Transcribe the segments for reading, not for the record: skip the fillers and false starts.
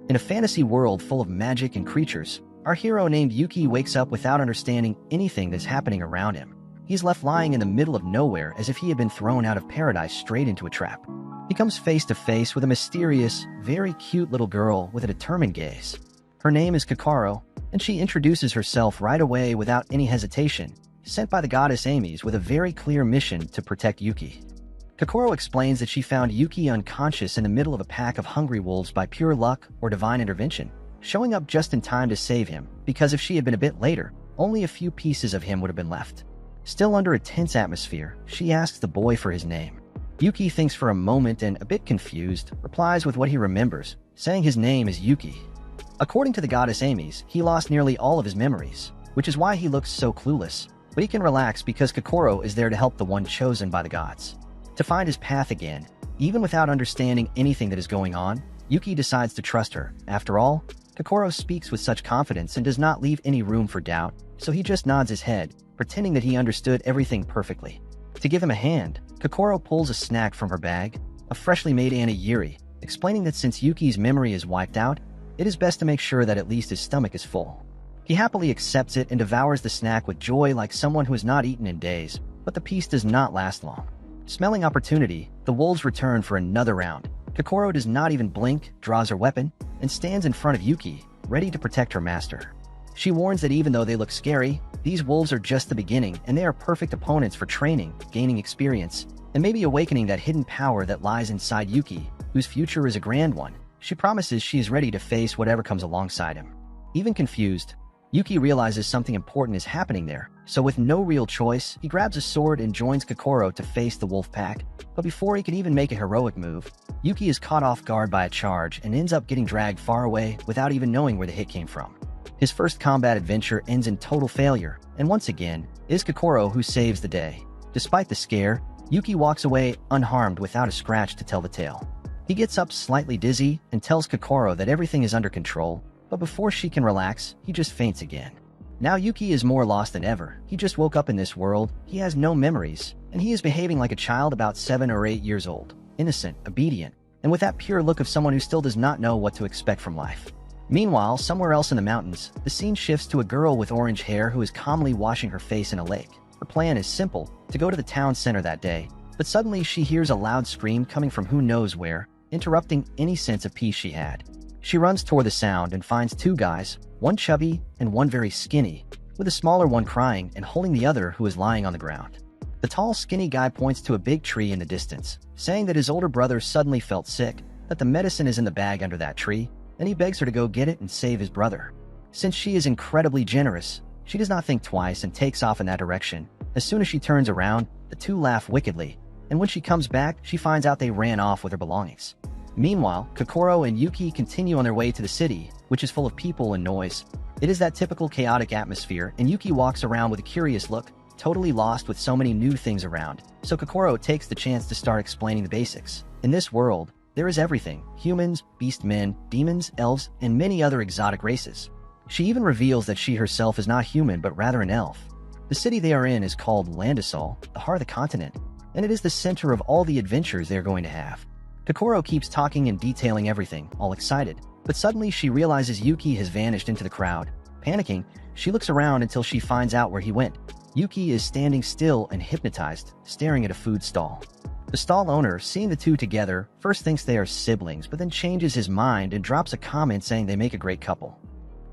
In a fantasy world full of magic and creatures, our hero named Yuki wakes up without understanding anything that's happening around him. He's left lying in the middle of nowhere as if he had been thrown out of paradise straight into a trap. He comes face to face with a mysterious, very cute little girl with a determined gaze. Her name is Kokoro, and she introduces herself right away without any hesitation, sent by the goddess Amis with a very clear mission to protect Yuki. Kokoro explains that she found Yuki unconscious in the middle of a pack of hungry wolves by pure luck or divine intervention, showing up just in time to save him, because if she had been a bit later, only a few pieces of him would have been left. Still under a tense atmosphere, she asks the boy for his name. Yuki thinks for a moment and, a bit confused, replies with what he remembers, saying his name is Yuki. According to the goddess Amis, he lost nearly all of his memories, which is why he looks so clueless, but he can relax because Kokoro is there to help the one chosen by the gods. To find his path again, even without understanding anything that is going on, Yuki decides to trust her. After all, Kokoro speaks with such confidence and does not leave any room for doubt, so he just nods his head, pretending that he understood everything perfectly. To give him a hand, Kokoro pulls a snack from her bag, a freshly made onigiri, explaining that since Yuki's memory is wiped out, it is best to make sure that at least his stomach is full. He happily accepts it and devours the snack with joy like someone who has not eaten in days, but the peace does not last long. Smelling opportunity, the wolves return for another round. Kokoro does not even blink, draws her weapon, and stands in front of Yuki, ready to protect her master. She warns that even though they look scary, these wolves are just the beginning and they are perfect opponents for training, gaining experience, and maybe awakening that hidden power that lies inside Yuki, whose future is a grand one. She promises she is ready to face whatever comes alongside him. Even confused, Yuki realizes something important is happening there, so with no real choice, he grabs a sword and joins Kokoro to face the wolf pack. But before he can even make a heroic move, Yuki is caught off guard by a charge and ends up getting dragged far away without even knowing where the hit came from. His first combat adventure ends in total failure, and once again, it is Kokoro who saves the day. Despite the scare, Yuki walks away unharmed without a scratch to tell the tale. He gets up slightly dizzy and tells Kokoro that everything is under control, but before she can relax, he just faints again. Now Yuki is more lost than ever. He just woke up in this world, he has no memories, and he is behaving like a child about 7 or 8 years old, innocent, obedient, and with that pure look of someone who still does not know what to expect from life. Meanwhile, somewhere else in the mountains, the scene shifts to a girl with orange hair who is calmly washing her face in a lake. Her plan is simple, to go to the town center that day, but suddenly she hears a loud scream coming from who knows where, interrupting any sense of peace she had. She runs toward the sound and finds 2 guys, one chubby and one very skinny, with a smaller one crying and holding the other who is lying on the ground. The tall, skinny guy points to a big tree in the distance, saying that his older brother suddenly felt sick, that the medicine is in the bag under that tree, and he begs her to go get it and save his brother. Since she is incredibly generous, she does not think twice and takes off in that direction. As soon as she turns around, the 2 laugh wickedly, and when she comes back, she finds out they ran off with her belongings. Meanwhile, Kokoro and Yuki continue on their way to the city, which is full of people and noise. It is that typical chaotic atmosphere, and Yuki walks around with a curious look, totally lost with so many new things around. So Kokoro takes the chance to start explaining the basics. In this world, there is everything: humans, beast men, demons, elves, and many other exotic races. She even reveals that she herself is not human but rather an elf. The city they are in is called Landisol, the heart of the continent, and it is the center of all the adventures they are going to have. Kokoro keeps talking and detailing everything, all excited, but suddenly she realizes Yuki has vanished into the crowd. Panicking, she looks around until she finds out where he went. Yuki is standing still and hypnotized, staring at a food stall. The stall owner, seeing the 2 together, first thinks they are siblings, but then changes his mind and drops a comment saying they make a great couple.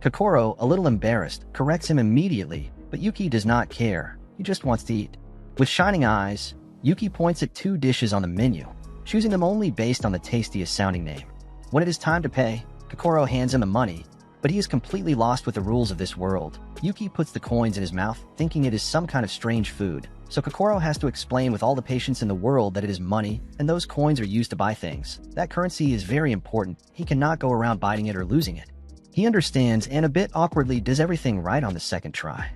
Kokoro, a little embarrassed, corrects him immediately, but Yuki does not care. He just wants to eat. With shining eyes, Yuki points at 2 dishes on the menu, choosing them only based on the tastiest sounding name. When it is time to pay, Kokoro hands him the money, but he is completely lost with the rules of this world. Yuki puts the coins in his mouth, thinking it is some kind of strange food, so Kokoro has to explain with all the patience in the world that it is money, and those coins are used to buy things. That currency is very important. He cannot go around biting it or losing it. He understands and a bit awkwardly does everything right on the second try.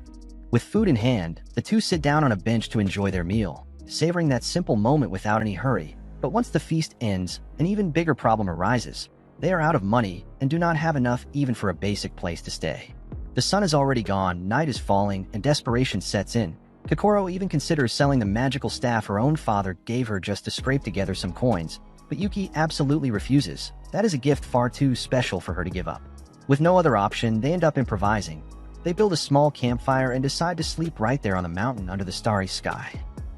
With food in hand, the 2 sit down on a bench to enjoy their meal, savoring that simple moment without any hurry. But once the feast ends, an even bigger problem arises. They are out of money and do not have enough even for a basic place to stay. The sun is already gone, night is falling, and desperation sets in. Kokoro even considers selling the magical staff her own father gave her just to scrape together some coins, But Yuki absolutely refuses. That is a gift far too special for her to give up. With no other option, they end up improvising. They build a small campfire and decide to sleep right there on the mountain under the starry sky.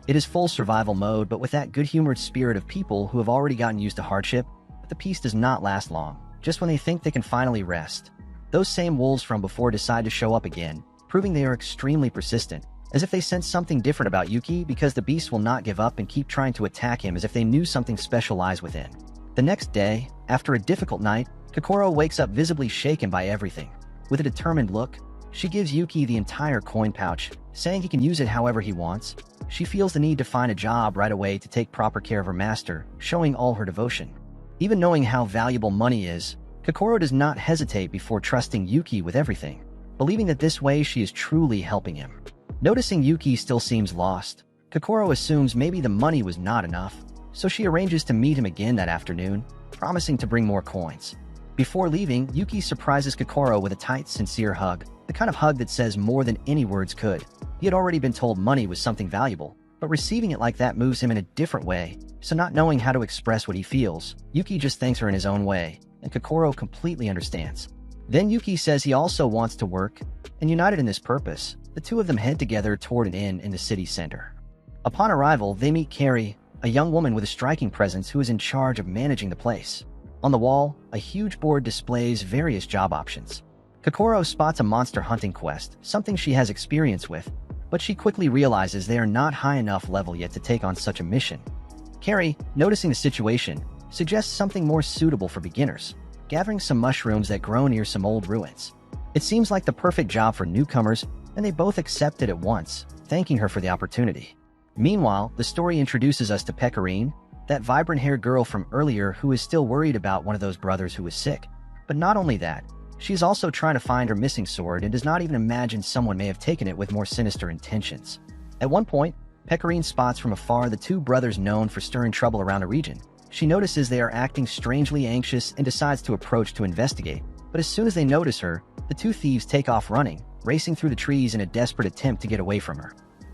It is full survival mode, but with that good-humored spirit of people who have already gotten used to hardship. But the peace does not last long. Just when they think they can finally rest, those same wolves from before decide to show up again, proving they are extremely persistent, as if they sense something different about Yuki because the beast will not give up and keep trying to attack him as if they knew something special lies within. The next day, after a difficult night, Kokoro wakes up visibly shaken by everything. With a determined look, she gives Yuki the entire coin pouch, saying he can use it however he wants. She feels the need to find a job right away to take proper care of her master, showing all her devotion. Even knowing how valuable money is, Kokoro does not hesitate before trusting Yuki with everything, believing that this way she is truly helping him. Noticing Yuki still seems lost, Kokoro assumes maybe the money was not enough, so she arranges to meet him again that afternoon, promising to bring more coins. Before leaving, Yuki surprises Kokoro with a tight, sincere hug, the kind of hug that says more than any words could. He had already been told money was something valuable, but receiving it like that moves him in a different way, so not knowing how to express what he feels, Yuki just thanks her in his own way, and Kokoro completely understands. Then Yuki says he also wants to work, and united in this purpose, the two of them head together toward an inn in the city center. Upon arrival, they meet Carrie, a young woman with a striking presence who is in charge of managing the place. On the wall, a huge board displays various job options. Kokoro spots a monster hunting quest, something she has experience with, but she quickly realizes they are not high enough level yet to take on such a mission. Carrie, noticing the situation, suggests something more suitable for beginners, gathering some mushrooms that grow near some old ruins. It seems like the perfect job for newcomers, and they both accept it at once, thanking her for the opportunity. Meanwhile, the story introduces us to Pecorine, that vibrant-haired girl from earlier who is still worried about one of those brothers who is sick. But not only that, she is also trying to find her missing sword and does not even imagine someone may have taken it with more sinister intentions. At one point, Pecorine spots from afar the two brothers known for stirring trouble around the region. She notices they are acting strangely anxious and decides to approach to investigate, but as soon as they notice her, the two thieves take off running, racing through the trees in a desperate attempt to get away from her.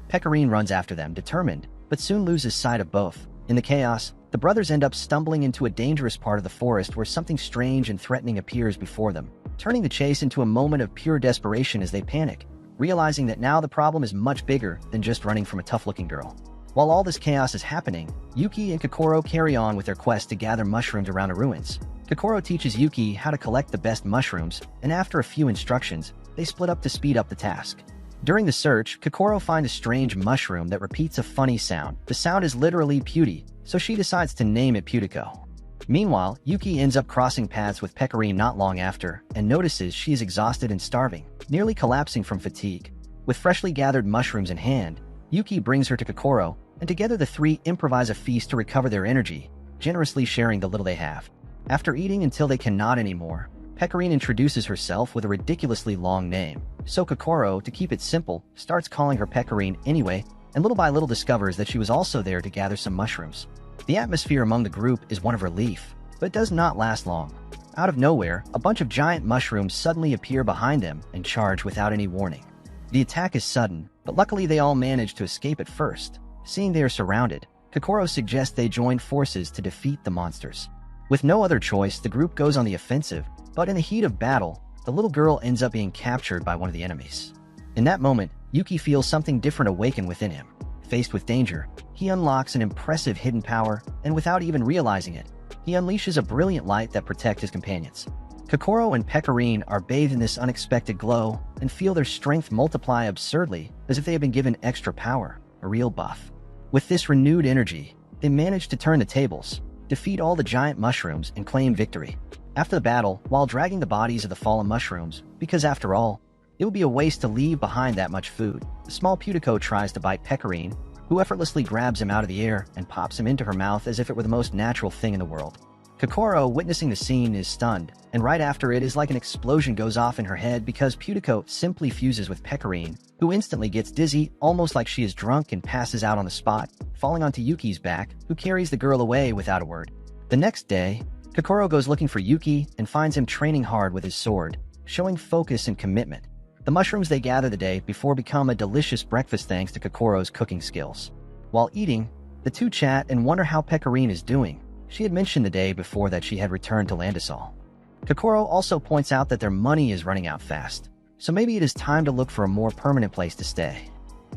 Pecorine runs after them, determined, but soon loses sight of both. In the chaos, the brothers end up stumbling into a dangerous part of the forest where something strange and threatening appears before them, turning the chase into a moment of pure desperation as they panic, realizing that now the problem is much bigger than just running from a tough-looking girl. While all this chaos is happening, Yuki and Kokoro carry on with their quest to gather mushrooms around the ruins. Kokoro teaches Yuki how to collect the best mushrooms, and after a few instructions, they split up to speed up the task. During the search, Kokoro finds a strange mushroom that repeats a funny sound. The sound is literally Pewty, so she decides to name it Pewtico. Meanwhile, Yuki ends up crossing paths with Pecorine not long after, and notices she is exhausted and starving, nearly collapsing from fatigue. With freshly gathered mushrooms in hand, Yuki brings her to Kokoro, and together the three improvise a feast to recover their energy, generously sharing the little they have. After eating until they cannot anymore, Pecorine introduces herself with a ridiculously long name, so Kokoro, to keep it simple, starts calling her Pecorine anyway, and little by little discovers that she was also there to gather some mushrooms. The atmosphere among the group is one of relief, but does not last long. Out of nowhere, a bunch of giant mushrooms suddenly appear behind them and charge without any warning. The attack is sudden, but luckily they all manage to escape at first. Seeing they are surrounded, Kokoro suggests they join forces to defeat the monsters. With no other choice, the group goes on the offensive, but in the heat of battle, the little girl ends up being captured by one of the enemies. In that moment, Yuki feels something different awaken within him. Faced with danger, he unlocks an impressive hidden power, and without even realizing it, he unleashes a brilliant light that protects his companions. Kokoro and Pecorine are bathed in this unexpected glow and feel their strength multiply absurdly as if they have been given extra power, a real buff. With this renewed energy, they manage to turn the tables, defeat all the giant mushrooms, and claim victory. After the battle, while dragging the bodies of the fallen mushrooms, because after all, it would be a waste to leave behind that much food, the small Pewtico tries to bite Pecorine, who effortlessly grabs him out of the air and pops him into her mouth as if it were the most natural thing in the world. Kokoro, witnessing the scene, is stunned, and right after it is like an explosion goes off in her head because Pewtico simply fuses with Pecorine, who instantly gets dizzy, almost like she is drunk, and passes out on the spot, falling onto Yuki's back, who carries the girl away without a word. The next day, Kokoro goes looking for Yuki and finds him training hard with his sword, showing focus and commitment. The mushrooms they gather the day before become a delicious breakfast thanks to Kokoro's cooking skills. While eating, the two chat and wonder how Pecorine is doing, She had mentioned the day before that she had returned to Landisol. Kokoro also points out that their money is running out fast, so maybe it is time to look for a more permanent place to stay.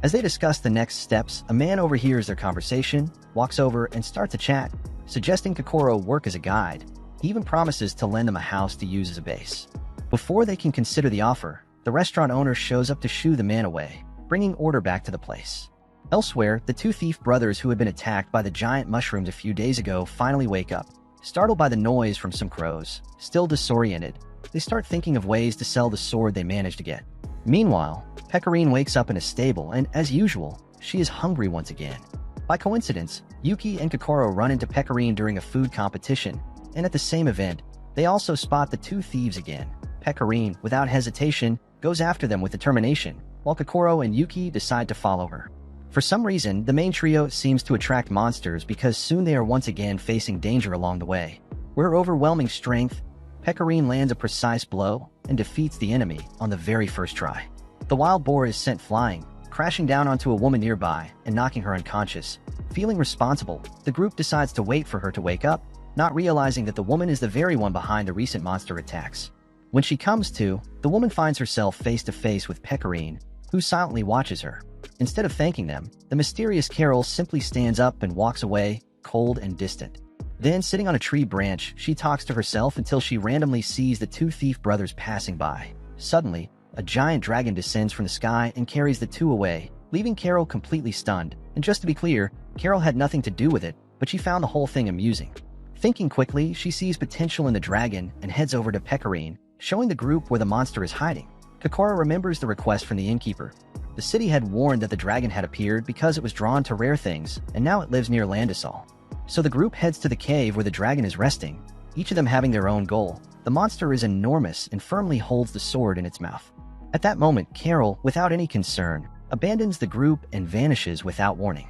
As they discuss the next steps, a man overhears their conversation, walks over, and starts a chat, suggesting Kokoro work as a guide. He even promises to lend them a house to use as a base. Before they can consider the offer, the restaurant owner shows up to shoo the man away, bringing order back to the place. Elsewhere, the two thief brothers who had been attacked by the giant mushrooms a few days ago finally wake up. Startled by the noise from some crows, still disoriented, they start thinking of ways to sell the sword they managed to get. Meanwhile, Pecorine wakes up in a stable and, as usual, she is hungry once again. By coincidence, Yuki and Kokoro run into Pecorine during a food competition, and at the same event, they also spot the two thieves again. Pecorine, without hesitation, goes after them with determination, while Kokoro and Yuki decide to follow her. For some reason, the main trio seems to attract monsters because soon they are once again facing danger along the way. With her overwhelming strength, Pecorine lands a precise blow and defeats the enemy on the very first try. The wild boar is sent flying, crashing down onto a woman nearby and knocking her unconscious. Feeling responsible, the group decides to wait for her to wake up, not realizing that the woman is the very one behind the recent monster attacks. When she comes to, the woman finds herself face to face with Pecorine, who silently watches her. Instead of thanking them, the mysterious Carol simply stands up and walks away, cold and distant. Then, sitting on a tree branch, she talks to herself until she randomly sees the two thief brothers passing by. Suddenly, a giant dragon descends from the sky and carries the two away, leaving Carol completely stunned. And just to be clear, Carol had nothing to do with it, but she found the whole thing amusing. Thinking quickly, she sees potential in the dragon and heads over to Pecorine, showing the group where the monster is hiding. Kokoro remembers the request from the innkeeper. The city had warned that the dragon had appeared because it was drawn to rare things, and now it lives near Landisol. So the group heads to the cave where the dragon is resting, each of them having their own goal. The monster is enormous and firmly holds the sword in its mouth. At that moment, Carol, without any concern, abandons the group and vanishes without warning.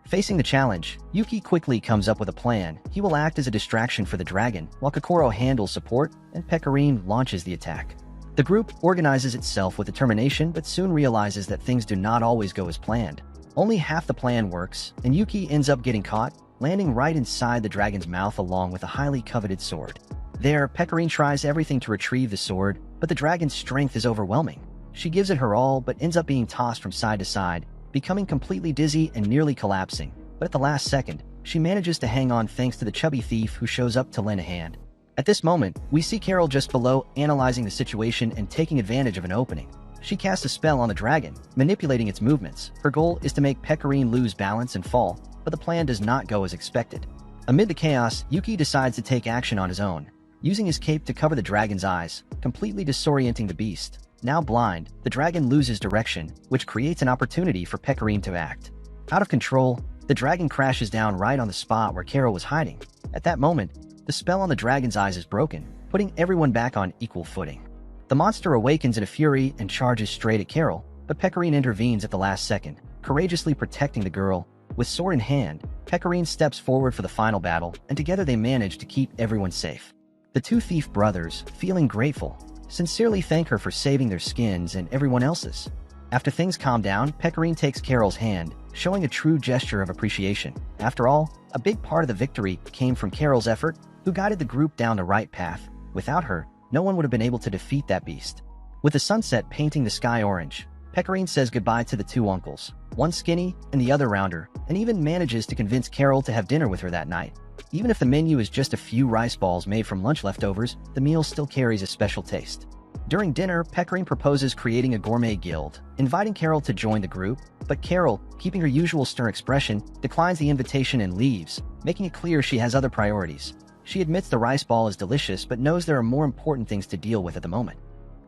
Facing the challenge, Yuki quickly comes up with a plan. He will act as a distraction for the dragon, while Kokoro handles support and Pecorine launches the attack. The group organizes itself with determination but soon realizes that things do not always go as planned. Only half the plan works, and Yuki ends up getting caught, landing right inside the dragon's mouth along with a highly coveted sword. There, Pecorine tries everything to retrieve the sword, but the dragon's strength is overwhelming. She gives it her all but ends up being tossed from side to side, becoming completely dizzy and nearly collapsing. But at the last second, she manages to hang on thanks to the chubby thief who shows up to lend a hand. At this moment, we see Carol just below analyzing the situation and taking advantage of an opening. She casts a spell on the dragon, manipulating its movements. Her goal is to make Pecorine lose balance and fall, but the plan does not go as expected. Amid the chaos, Yuki decides to take action on his own, using his cape to cover the dragon's eyes, completely disorienting the beast. Now blind, the dragon loses direction, which creates an opportunity for Pecorine to act. Out of control, the dragon crashes down right on the spot where Carol was hiding. At that moment, the spell on the dragon's eyes is broken, putting everyone back on equal footing. The monster awakens in a fury and charges straight at Carol, but Pecorine intervenes at the last second, courageously protecting the girl. With sword in hand, Pecorine steps forward for the final battle, and together they manage to keep everyone safe. The two thief brothers, feeling grateful, sincerely thank her for saving their skins and everyone else's. After things calm down, Pecorine takes Carol's hand, showing a true gesture of appreciation. After all, a big part of the victory came from Carol's effort, who guided the group down the right path. Without her, no one would have been able to defeat that beast. With the sunset painting the sky orange, Pecorine says goodbye to the two uncles, one skinny and the other rounder, and even manages to convince Carol to have dinner with her that night. Even if the menu is just a few rice balls made from lunch leftovers, the meal still carries a special taste. During dinner, Pecorine proposes creating a gourmet guild, inviting Carol to join the group, but Carol, keeping her usual stern expression, declines the invitation and leaves, making it clear she has other priorities. She admits the rice ball is delicious but knows there are more important things to deal with at the moment.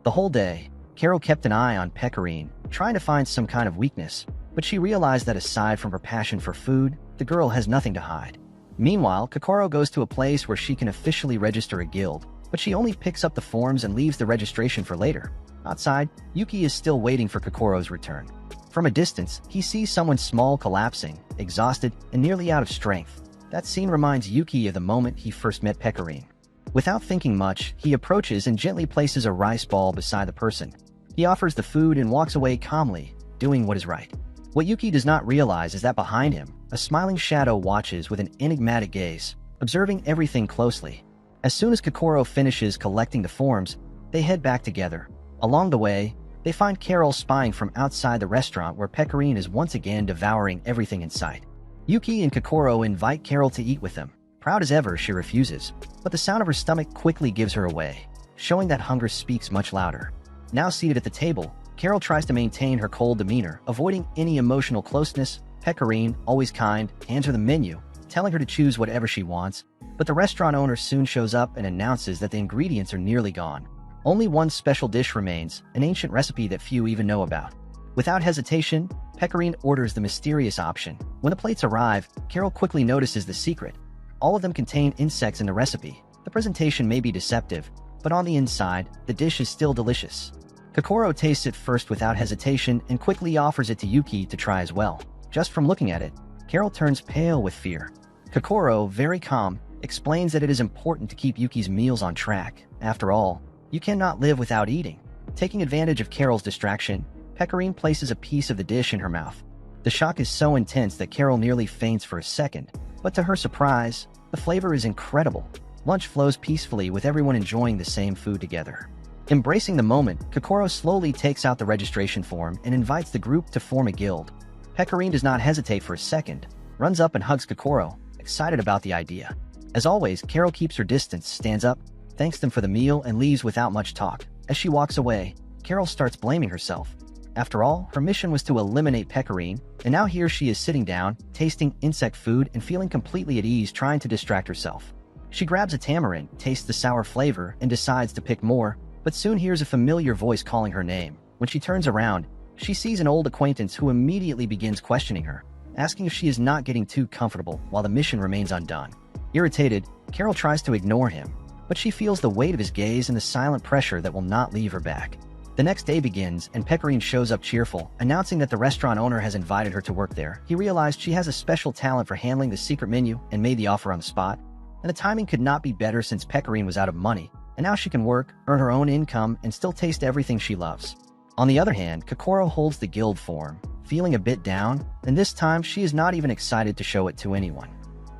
The whole day, Carol kept an eye on Pecorine, trying to find some kind of weakness, but she realized that aside from her passion for food, the girl has nothing to hide. Meanwhile, Kokoro goes to a place where she can officially register a guild, but she only picks up the forms and leaves the registration for later. Outside, Yuki is still waiting for Kokoro's return. From a distance, he sees someone small collapsing, exhausted, and nearly out of strength. That scene reminds Yuki of the moment he first met Pecorine. Without thinking much, he approaches and gently places a rice ball beside the person. He offers the food and walks away calmly, doing what is right. What Yuki does not realize is that behind him, a smiling shadow watches with an enigmatic gaze. observing everything closely. As soon as Kokoro finishes collecting the forms, they head back together. Along the way, they find Carol spying from outside the restaurant where Pecorine is once again devouring everything in sight. Yuki and Kokoro invite Carol to eat with them. Proud as ever, she refuses, but the sound of her stomach quickly gives her away, showing that hunger speaks much louder. Now seated at the table, Carol tries to maintain her cold demeanor, avoiding any emotional closeness. Pecorine, always kind, hands her the menu, telling her to choose whatever she wants, but the restaurant owner soon shows up and announces that the ingredients are nearly gone. Only one special dish remains, an ancient recipe that few even know about. Without hesitation, Pecorine orders the mysterious option. When the plates arrive, Carol quickly notices the secret. All of them contain insects in the recipe. The presentation may be deceptive, but on the inside, the dish is still delicious. Kokoro tastes it first without hesitation and quickly offers it to Yuki to try as well. Just from looking at it, Carol turns pale with fear. Kokoro, very calm, explains that it is important to keep Yuki's meals on track. After all, you cannot live without eating. Taking advantage of Carol's distraction, Pecorine places a piece of the dish in her mouth. The shock is so intense that Carol nearly faints for a second, but to her surprise, the flavor is incredible. Lunch flows peacefully with everyone enjoying the same food together. Embracing the moment, Kokoro slowly takes out the registration form and invites the group to form a guild. Pecorine does not hesitate for a second, runs up and hugs Kokoro, excited about the idea. As always, Carol keeps her distance, stands up, thanks them for the meal, and leaves without much talk. As she walks away, Carol starts blaming herself. After all, her mission was to eliminate Pecorine, and now here she is sitting down, tasting insect food and feeling completely at ease, trying to distract herself. She grabs a tamarind, tastes the sour flavor, and decides to pick more, but soon hears a familiar voice calling her name. When she turns around, she sees an old acquaintance who immediately begins questioning her, asking if she is not getting too comfortable while the mission remains undone. Irritated, Carol tries to ignore him, but she feels the weight of his gaze and the silent pressure that will not leave her back. The next day begins, and Pecorine shows up cheerful, announcing that the restaurant owner has invited her to work there. He realized she has a special talent for handling the secret menu and made the offer on the spot. And the timing could not be better since Pecorine was out of money, and now she can work, earn her own income, and still taste everything she loves. On the other hand, Kokoro holds the guild form, feeling a bit down, and this time she is not even excited to show it to anyone.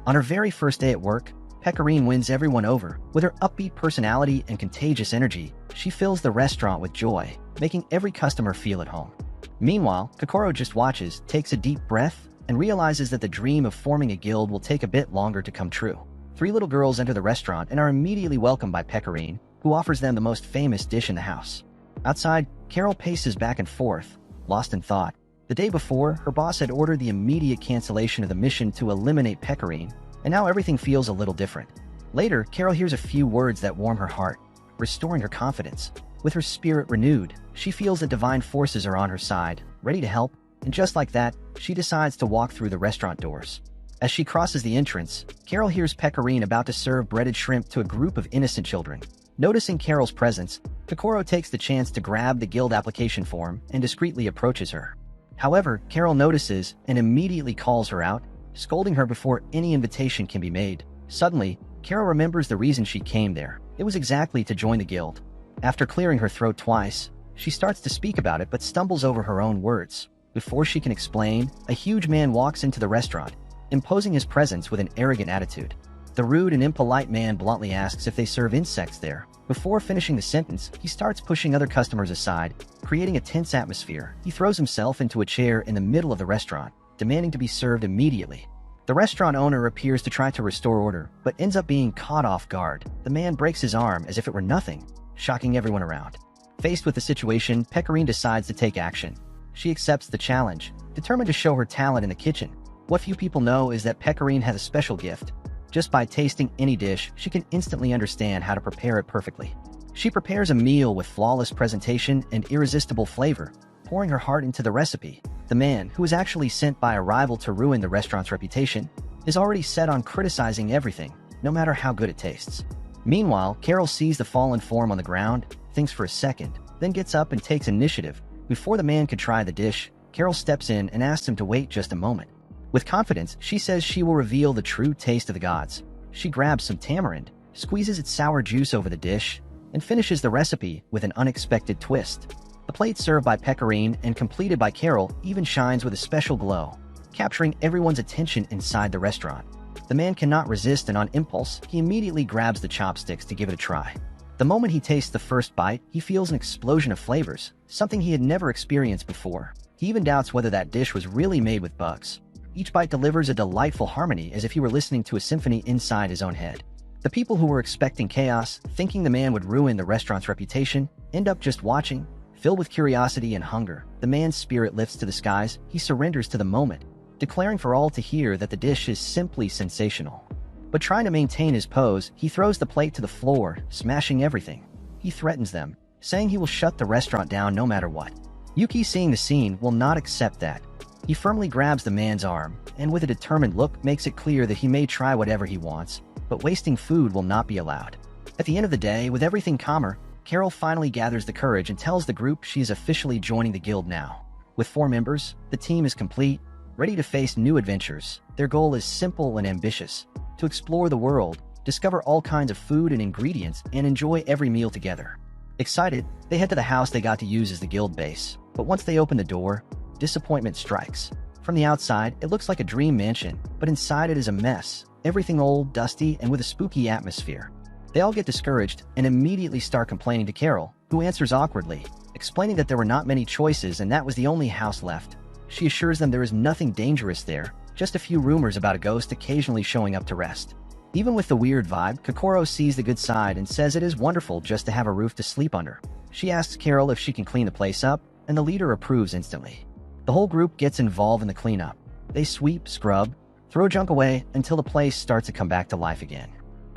On her very first day at work, Pecorine wins everyone over. With her upbeat personality and contagious energy, she fills the restaurant with joy, making every customer feel at home. Meanwhile, Kokoro just watches, takes a deep breath, and realizes that the dream of forming a guild will take a bit longer to come true. 3 little girls enter the restaurant and are immediately welcomed by Pecorine, who offers them the most famous dish in the house. Outside, Carol paces back and forth, lost in thought. The day before, her boss had ordered the immediate cancellation of the mission to eliminate Pecorine, and now everything feels a little different. Later, Carol hears a few words that warm her heart, restoring her confidence. With her spirit renewed, she feels that divine forces are on her side, ready to help, and just like that, she decides to walk through the restaurant doors. As she crosses the entrance, Carol hears Pecorine about to serve breaded shrimp to a group of innocent children. Noticing Carol's presence, Kokoro takes the chance to grab the guild application form and discreetly approaches her. However, Carol notices and immediately calls her out, scolding her before any invitation can be made. Suddenly, Carol remembers the reason she came there. It was exactly to join the guild. After clearing her throat twice, she starts to speak about it but stumbles over her own words. Before she can explain, a huge man walks into the restaurant, imposing his presence with an arrogant attitude. The rude and impolite man bluntly asks if they serve insects there. Before finishing the sentence, he starts pushing other customers aside, creating a tense atmosphere. He throws himself into a chair in the middle of the restaurant, demanding to be served immediately. The restaurant owner appears to try to restore order, but ends up being caught off guard. The man breaks his arm as if it were nothing, shocking everyone around. Faced with the situation, Pecorine decides to take action. She accepts the challenge, determined to show her talent in the kitchen. What few people know is that Pecorine has a special gift. Just by tasting any dish, she can instantly understand how to prepare it perfectly. She prepares a meal with flawless presentation and irresistible flavor, pouring her heart into the recipe. The man, who is actually sent by a rival to ruin the restaurant's reputation, is already set on criticizing everything, no matter how good it tastes. Meanwhile, Carol sees the fallen form on the ground, thinks for a second, then gets up and takes initiative. Before the man could try the dish, Carol steps in and asks him to wait just a moment. With confidence, she says she will reveal the true taste of the gods. She grabs some tamarind, squeezes its sour juice over the dish, and finishes the recipe with an unexpected twist. The plate served by Pecorine and completed by Carol even shines with a special glow, capturing everyone's attention inside the restaurant. The man cannot resist, and on impulse, he immediately grabs the chopsticks to give it a try. The moment he tastes the first bite, he feels an explosion of flavors, something he had never experienced before. He even doubts whether that dish was really made with bugs. Each bite delivers a delightful harmony, as if he were listening to a symphony inside his own head. The people who were expecting chaos, thinking the man would ruin the restaurant's reputation, end up just watching. Filled with curiosity and hunger, the man's spirit lifts to the skies. He surrenders to the moment, declaring for all to hear that the dish is simply sensational. But trying to maintain his pose, he throws the plate to the floor, smashing everything. He threatens them, saying he will shut the restaurant down no matter what. Yuki, seeing the scene, will not accept that. He firmly grabs the man's arm, and with a determined look makes it clear that he may try whatever he wants, but wasting food will not be allowed. At the end of the day, with everything calmer, Carol finally gathers the courage and tells the group she is officially joining the guild now. With 4 members, the team is complete, ready to face new adventures. Their goal is simple and ambitious: to explore the world, discover all kinds of food and ingredients, and enjoy every meal together. Excited, they head to the house they got to use as the guild base. But once they open the door, disappointment strikes. From the outside, it looks like a dream mansion, but inside it is a mess. Everything old, dusty, and with a spooky atmosphere. They all get discouraged and immediately start complaining to Carol, who answers awkwardly, explaining that there were not many choices and that was the only house left. She assures them there is nothing dangerous there, just a few rumors about a ghost occasionally showing up to rest. Even with the weird vibe, Kokoro sees the good side and says it is wonderful just to have a roof to sleep under. She asks Carol if she can clean the place up, and the leader approves instantly. The whole group gets involved in the cleanup. They sweep, scrub, throw junk away until the place starts to come back to life again.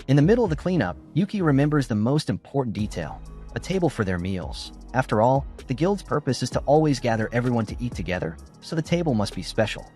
In the middle of the cleanup, Yuki remembers the most important detail: a table for their meals. After all, the guild's purpose is to always gather everyone to eat together, so the table must be special.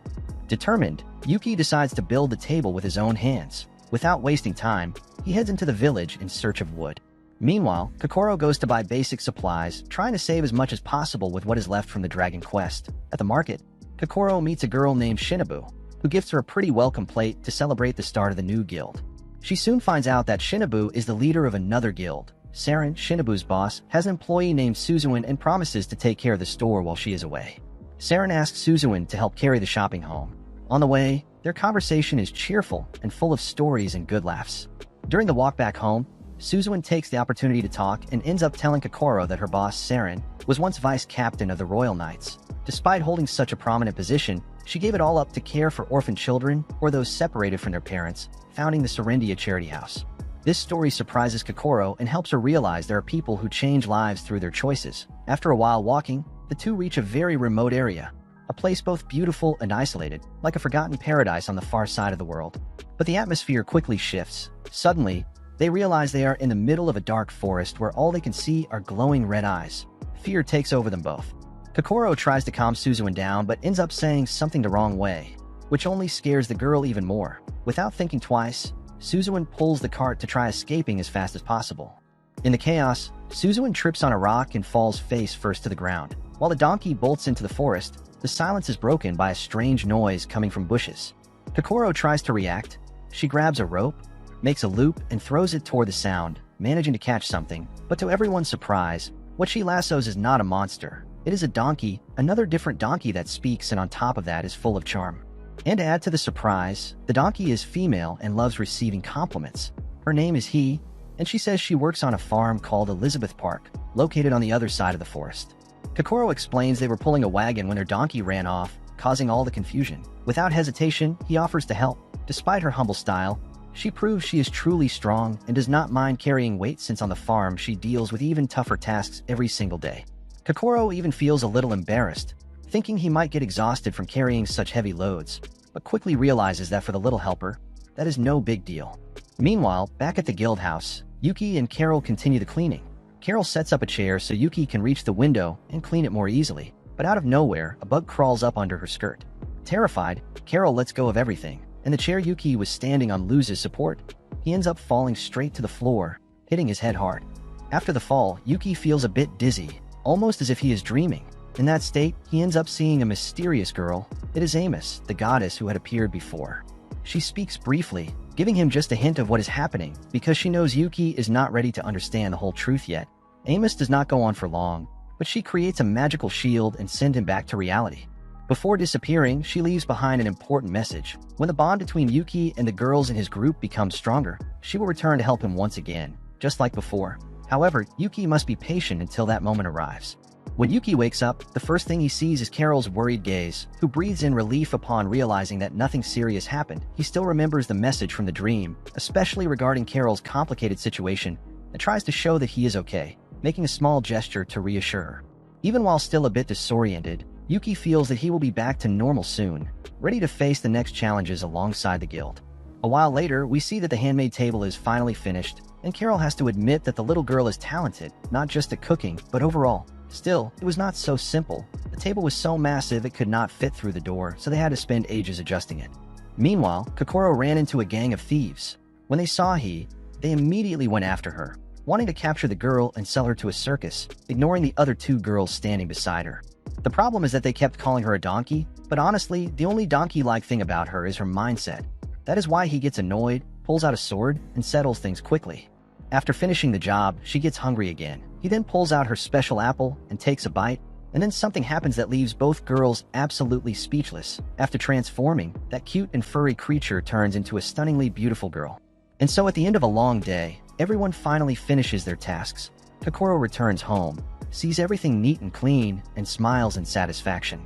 Determined, Yuki decides to build the table with his own hands. Without wasting time, he heads into the village in search of wood. Meanwhile, Kokoro goes to buy basic supplies, trying to save as much as possible with what is left from the Dragon Quest. At the market, Kokoro meets a girl named Shinobu, who gives her a pretty welcome plate to celebrate the start of the new guild. She soon finds out that Shinobu is the leader of another guild. Saren, Shinobu's boss, has an employee named Suzuin and promises to take care of the store while she is away. Saren asks Suzuin to help carry the shopping home. On the way, their conversation is cheerful and full of stories and good laughs. During the walk back home, Suzuin takes the opportunity to talk and ends up telling Kokoro that her boss, Saren, was once vice captain of the Royal Knights. Despite holding such a prominent position, she gave it all up to care for orphan children or those separated from their parents, founding the Serendia charity house. This story surprises Kokoro and helps her realize there are people who change lives through their choices. After a while walking, the two reach a very remote area, a place both beautiful and isolated, like a forgotten paradise on the far side of the world. But the atmosphere quickly shifts. Suddenly, they realize they are in the middle of a dark forest where all they can see are glowing red eyes. Fear takes over them both. Kokoro tries to calm Suzuin down but ends up saying something the wrong way, which only scares the girl even more. Without thinking twice, Suzuin pulls the cart to try escaping as fast as possible. In the chaos, Suzuin trips on a rock and falls face first to the ground. While the donkey bolts into the forest, the silence is broken by a strange noise coming from bushes. Kokoro tries to react. She grabs a rope, makes a loop, and throws it toward the sound, managing to catch something. But to everyone's surprise, what she lassos is not a monster. It is a donkey, another different donkey that speaks, and on top of that is full of charm. And to add to the surprise, the donkey is female and loves receiving compliments. Her name is He, and she says she works on a farm called Elizabeth Park, located on the other side of the forest. Kokoro explains they were pulling a wagon when their donkey ran off, causing all the confusion. Without hesitation, he offers to help. Despite her humble style, she proves she is truly strong and does not mind carrying weight, since on the farm she deals with even tougher tasks every single day. Kokoro even feels a little embarrassed, thinking he might get exhausted from carrying such heavy loads, but quickly realizes that for the little helper, that is no big deal. Meanwhile, back at the guild house, Yuki and Carol continue the cleaning. Carol sets up a chair so Yuki can reach the window and clean it more easily, but out of nowhere, a bug crawls up under her skirt. Terrified, Carol lets go of everything, and the chair Yuki was standing on loses support. He ends up falling straight to the floor, hitting his head hard. After the fall, Yuki feels a bit dizzy, almost as if he is dreaming. In that state, he ends up seeing a mysterious girl. It is Amos, the goddess who had appeared before. She speaks briefly, giving him just a hint of what is happening, because she knows Yuki is not ready to understand the whole truth yet. Amos does not go on for long, but she creates a magical shield and sends him back to reality. Before disappearing, she leaves behind an important message. When the bond between Yuki and the girls in his group becomes stronger, she will return to help him once again, just like before. However, Yuki must be patient until that moment arrives. When Yuki wakes up, the first thing he sees is Carol's worried gaze, who breathes in relief upon realizing that nothing serious happened. He still remembers the message from the dream, especially regarding Carol's complicated situation, and tries to show that he is okay, making a small gesture to reassure her. Even while still a bit disoriented, Yuki feels that he will be back to normal soon, ready to face the next challenges alongside the guild. A while later, we see that the handmade table is finally finished, and Carol has to admit that the little girl is talented, not just at cooking, but overall. Still, it was not so simple. The table was so massive it could not fit through the door, so they had to spend ages adjusting it. Meanwhile, Kokoro ran into a gang of thieves. When they saw they immediately went after her, wanting to capture the girl and sell her to a circus, ignoring the other two girls standing beside her. The problem is that they kept calling her a donkey, but honestly, the only donkey-like thing about her is her mindset. That is why he gets annoyed, pulls out a sword, and settles things quickly. After finishing the job, she gets hungry again. He then pulls out her special apple and takes a bite, and then something happens that leaves both girls absolutely speechless. After transforming, that cute and furry creature turns into a stunningly beautiful girl. And so at the end of a long day, everyone finally finishes their tasks. Kokoro returns home, sees everything neat and clean, and smiles in satisfaction.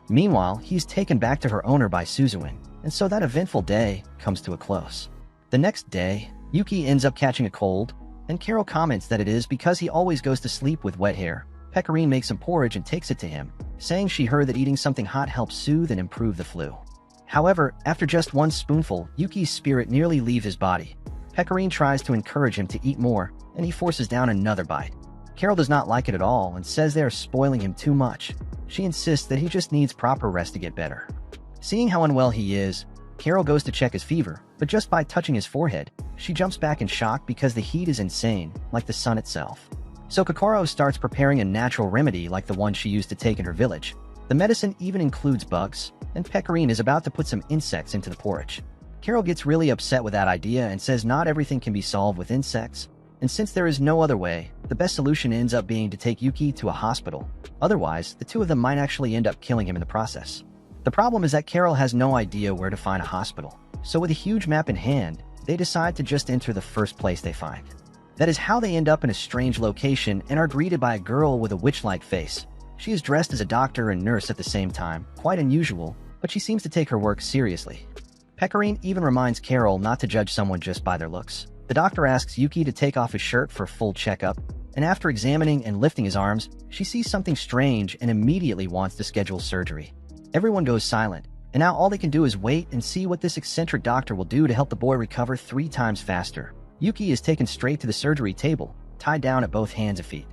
Meanwhile, he's taken back to her owner by Suzuin, and so that eventful day comes to a close. The next day, Yuki ends up catching a cold, and Carol comments that it is because he always goes to sleep with wet hair. Pecorine makes some porridge and takes it to him, saying she heard that eating something hot helps soothe and improve the flu. However, after just one spoonful, Yuki's spirit nearly leaves his body. Pecorine tries to encourage him to eat more, and he forces down another bite. Carol does not like it at all and says they are spoiling him too much. She insists that he just needs proper rest to get better. Seeing how unwell he is, Carol goes to check his fever, but just by touching his forehead, she jumps back in shock because the heat is insane, like the sun itself. So Kokoro starts preparing a natural remedy like the one she used to take in her village. The medicine even includes bugs, and Pecorine is about to put some insects into the porridge. Carol gets really upset with that idea and says not everything can be solved with insects, and since there is no other way, the best solution ends up being to take Yuki to a hospital. Otherwise, the two of them might actually end up killing him in the process. The problem is that Carol has no idea where to find a hospital, so with a huge map in hand, they decide to just enter the first place they find. That is how they end up in a strange location and are greeted by a girl with a witch-like face. She is dressed as a doctor and nurse at the same time, quite unusual, but she seems to take her work seriously. Pecorine even reminds Carol not to judge someone just by their looks. The doctor asks Yuki to take off his shirt for a full checkup, and after examining and lifting his arms, she sees something strange and immediately wants to schedule surgery. Everyone goes silent, and now all they can do is wait and see what this eccentric doctor will do to help the boy recover 3 times faster. Yuki is taken straight to the surgery table, tied down at both hands and feet.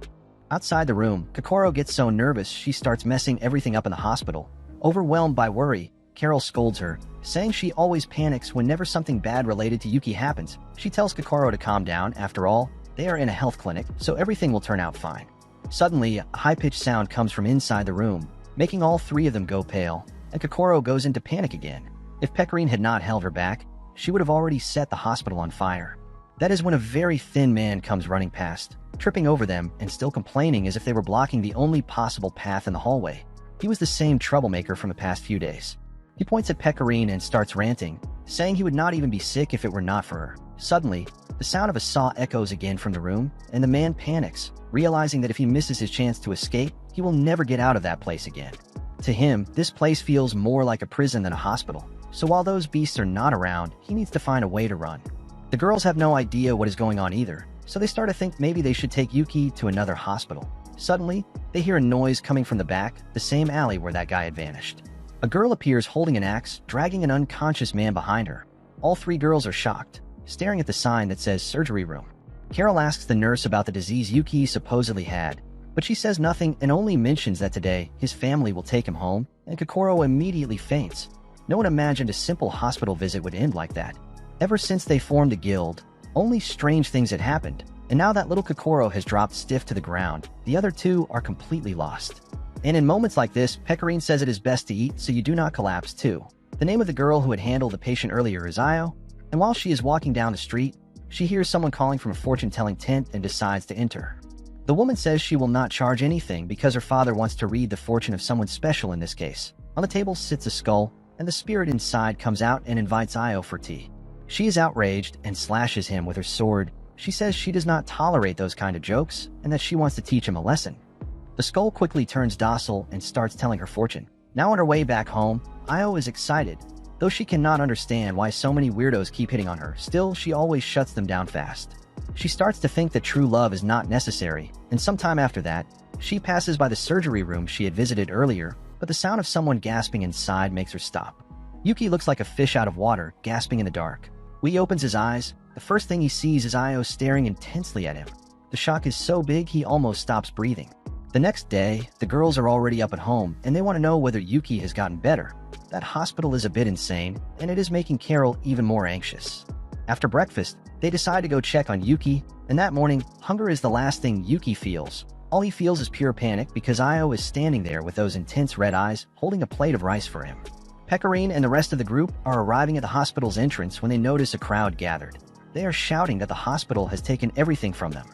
Outside the room, Kokoro gets so nervous she starts messing everything up in the hospital. Overwhelmed by worry, Carol scolds her, saying she always panics whenever something bad related to Yuki happens. She tells Kokoro to calm down. After all, they are in a health clinic, so everything will turn out fine. Suddenly, a high-pitched sound comes from inside the room, making all 3 of them go pale, and Kokoro goes into panic again. If Pecorine had not held her back, she would have already set the hospital on fire. That is when a very thin man comes running past, tripping over them and still complaining as if they were blocking the only possible path in the hallway. He was the same troublemaker from the past few days. He points at Pecorine and starts ranting, saying he would not even be sick if it were not for her. Suddenly, the sound of a saw echoes again from the room, and the man panics, realizing that if he misses his chance to escape, he will never get out of that place again. To him, this place feels more like a prison than a hospital, so while those beasts are not around, he needs to find a way to run. The girls have no idea what is going on either, so they start to think maybe they should take Yuki to another hospital. Suddenly, they hear a noise coming from the back, the same alley where that guy had vanished. A girl appears holding an axe, dragging an unconscious man behind her. All 3 girls are shocked, staring at the sign that says surgery room. Carol asks the nurse about the disease Yuki supposedly had, but she says nothing and only mentions that today his family will take him home, and Kokoro immediately faints. No one imagined a simple hospital visit would end like that. Ever since they formed a guild, only strange things had happened, and now that little Kokoro has dropped stiff to the ground, the other 2 are completely lost. And in moments like this, Pecorine says it is best to eat so you do not collapse too. The name of the girl who had handled the patient earlier is Io, and while she is walking down the street, she hears someone calling from a fortune-telling tent and decides to enter. The woman says she will not charge anything because her father wants to read the fortune of someone special in this case. On the table sits a skull, and the spirit inside comes out and invites Io for tea. She is outraged and slashes him with her sword. She says she does not tolerate those kind of jokes and that she wants to teach him a lesson. The skull quickly turns docile and starts telling her fortune. Now on her way back home, Io is excited. Though she cannot understand why so many weirdos keep hitting on her, still she always shuts them down fast. She starts to think that true love is not necessary, and sometime after that, she passes by the surgery room she had visited earlier, but the sound of someone gasping inside makes her stop. Yuki looks like a fish out of water, gasping in the dark. When he opens his eyes, the first thing he sees is Io staring intensely at him. The shock is so big he almost stops breathing. The next day, the girls are already up at home, and they want to know whether Yuki has gotten better. That hospital is a bit insane, and it is making Carol even more anxious. After breakfast, they decide to go check on Yuki, and that morning, hunger is the last thing Yuki feels. All he feels is pure panic because Io is standing there with those intense red eyes, holding a plate of rice for him. Pecorine and the rest of the group are arriving at the hospital's entrance when they notice a crowd gathered. They are shouting that the hospital has taken everything from them.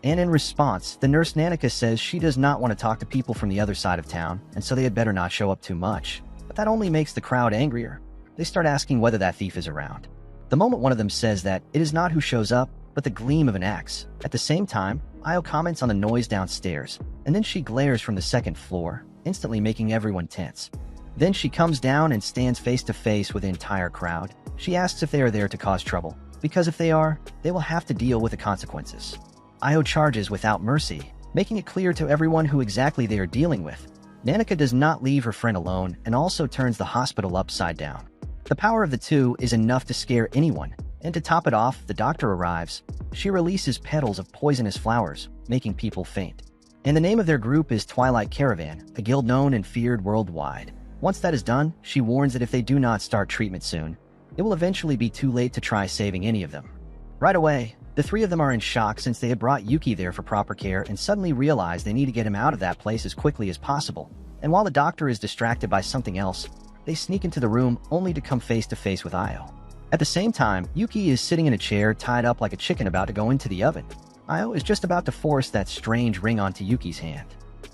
And in response, the nurse Nanika says she does not want to talk to people from the other side of town, and so they had better not show up too much. But that only makes the crowd angrier. They start asking whether that thief is around. The moment one of them says that, it is not who shows up, but the gleam of an axe. At the same time, Io comments on the noise downstairs, and then she glares from the second floor, instantly making everyone tense. Then she comes down and stands face to face with the entire crowd. She asks if they are there to cause trouble, because if they are, they will have to deal with the consequences. Io charges without mercy, making it clear to everyone who exactly they are dealing with. Nanika does not leave her friend alone and also turns the hospital upside down. The power of the two is enough to scare anyone, and to top it off, the doctor arrives. She releases petals of poisonous flowers, making people faint. And the name of their group is Twilight Caravan, a guild known and feared worldwide. Once that is done, she warns that if they do not start treatment soon, it will eventually be too late to try saving any of them. Right away, the three of them are in shock since they had brought Yuki there for proper care and suddenly realize they need to get him out of that place as quickly as possible. And while the doctor is distracted by something else, they sneak into the room only to come face to face with Io. At the same time, Yuki is sitting in a chair tied up like a chicken about to go into the oven. Io is just about to force that strange ring onto Yuki's hand.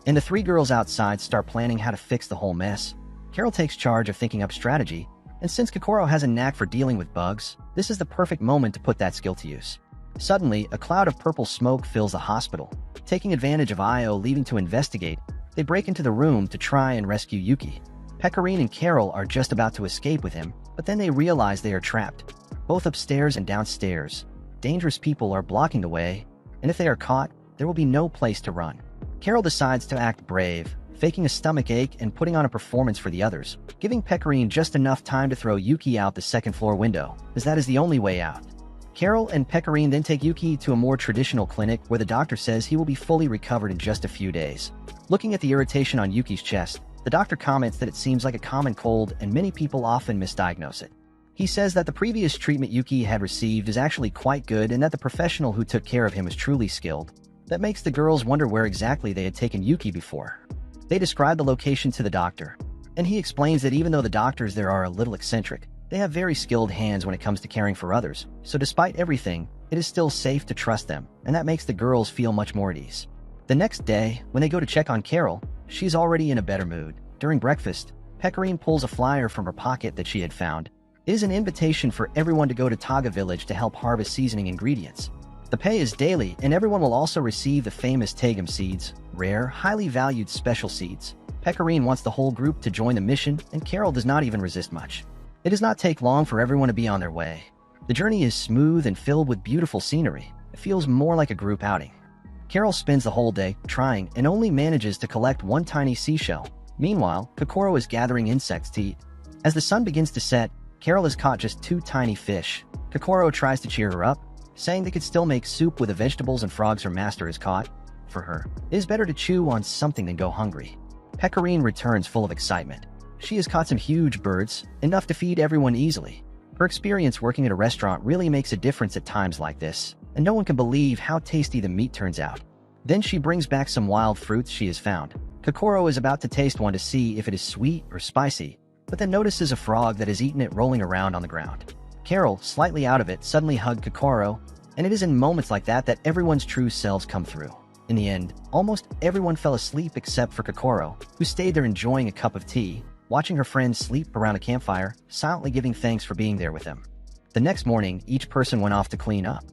And the three girls outside start planning how to fix the whole mess. Carol takes charge of thinking up strategy, and since Kokoro has a knack for dealing with bugs, this is the perfect moment to put that skill to use. Suddenly, a cloud of purple smoke fills the hospital. Taking advantage of Io leaving to investigate, they break into the room to try and rescue Yuki. Pecorine and Carol are just about to escape with him, but then they realize they are trapped. Both upstairs and downstairs, dangerous people are blocking the way, and if they are caught, there will be no place to run. Carol decides to act brave, faking a stomach ache and putting on a performance for the others, giving Pecorine just enough time to throw Yuki out the second-floor window, as that is the only way out. Carol and Pecorine then take Yuki to a more traditional clinic where the doctor says he will be fully recovered in just a few days. Looking at the irritation on Yuki's chest, the doctor comments that it seems like a common cold and many people often misdiagnose it. He says that the previous treatment Yuki had received is actually quite good and that the professional who took care of him is truly skilled. That makes the girls wonder where exactly they had taken Yuki before. They describe the location to the doctor, and he explains that even though the doctors there are a little eccentric, they have very skilled hands when it comes to caring for others, so despite everything, it is still safe to trust them, and that makes the girls feel much more at ease. The next day, when they go to check on Carol, she's already in a better mood. During breakfast, Pecorine pulls a flyer from her pocket that she had found. It is an invitation for everyone to go to Taga Village to help harvest seasoning ingredients. The pay is daily, and everyone will also receive the famous Tagum seeds, rare, highly valued special seeds. Pecorine wants the whole group to join the mission, and Carol does not even resist much. It does not take long for everyone to be on their way. The journey is smooth and filled with beautiful scenery. It feels more like a group outing. Carol spends the whole day trying and only manages to collect one tiny seashell. Meanwhile, Kokoro is gathering insects to eat. As the sun begins to set, Carol has caught just 2 tiny fish. Kokoro tries to cheer her up, saying they could still make soup with the vegetables and frogs her master has caught. For her, it is better to chew on something than go hungry. Pecorine returns full of excitement. She has caught some huge birds, enough to feed everyone easily. Her experience working at a restaurant really makes a difference at times like this, and no one can believe how tasty the meat turns out. Then she brings back some wild fruits she has found. Kokoro is about to taste one to see if it is sweet or spicy, but then notices a frog that has eaten it rolling around on the ground. Carol, slightly out of it, suddenly hugged Kokoro, and it is in moments like that that everyone's true selves come through. In the end, almost everyone fell asleep except for Kokoro, who stayed there enjoying a cup of tea. watching her friends sleep around a campfire, silently giving thanks for being there with them. The next morning, each person went off to clean up.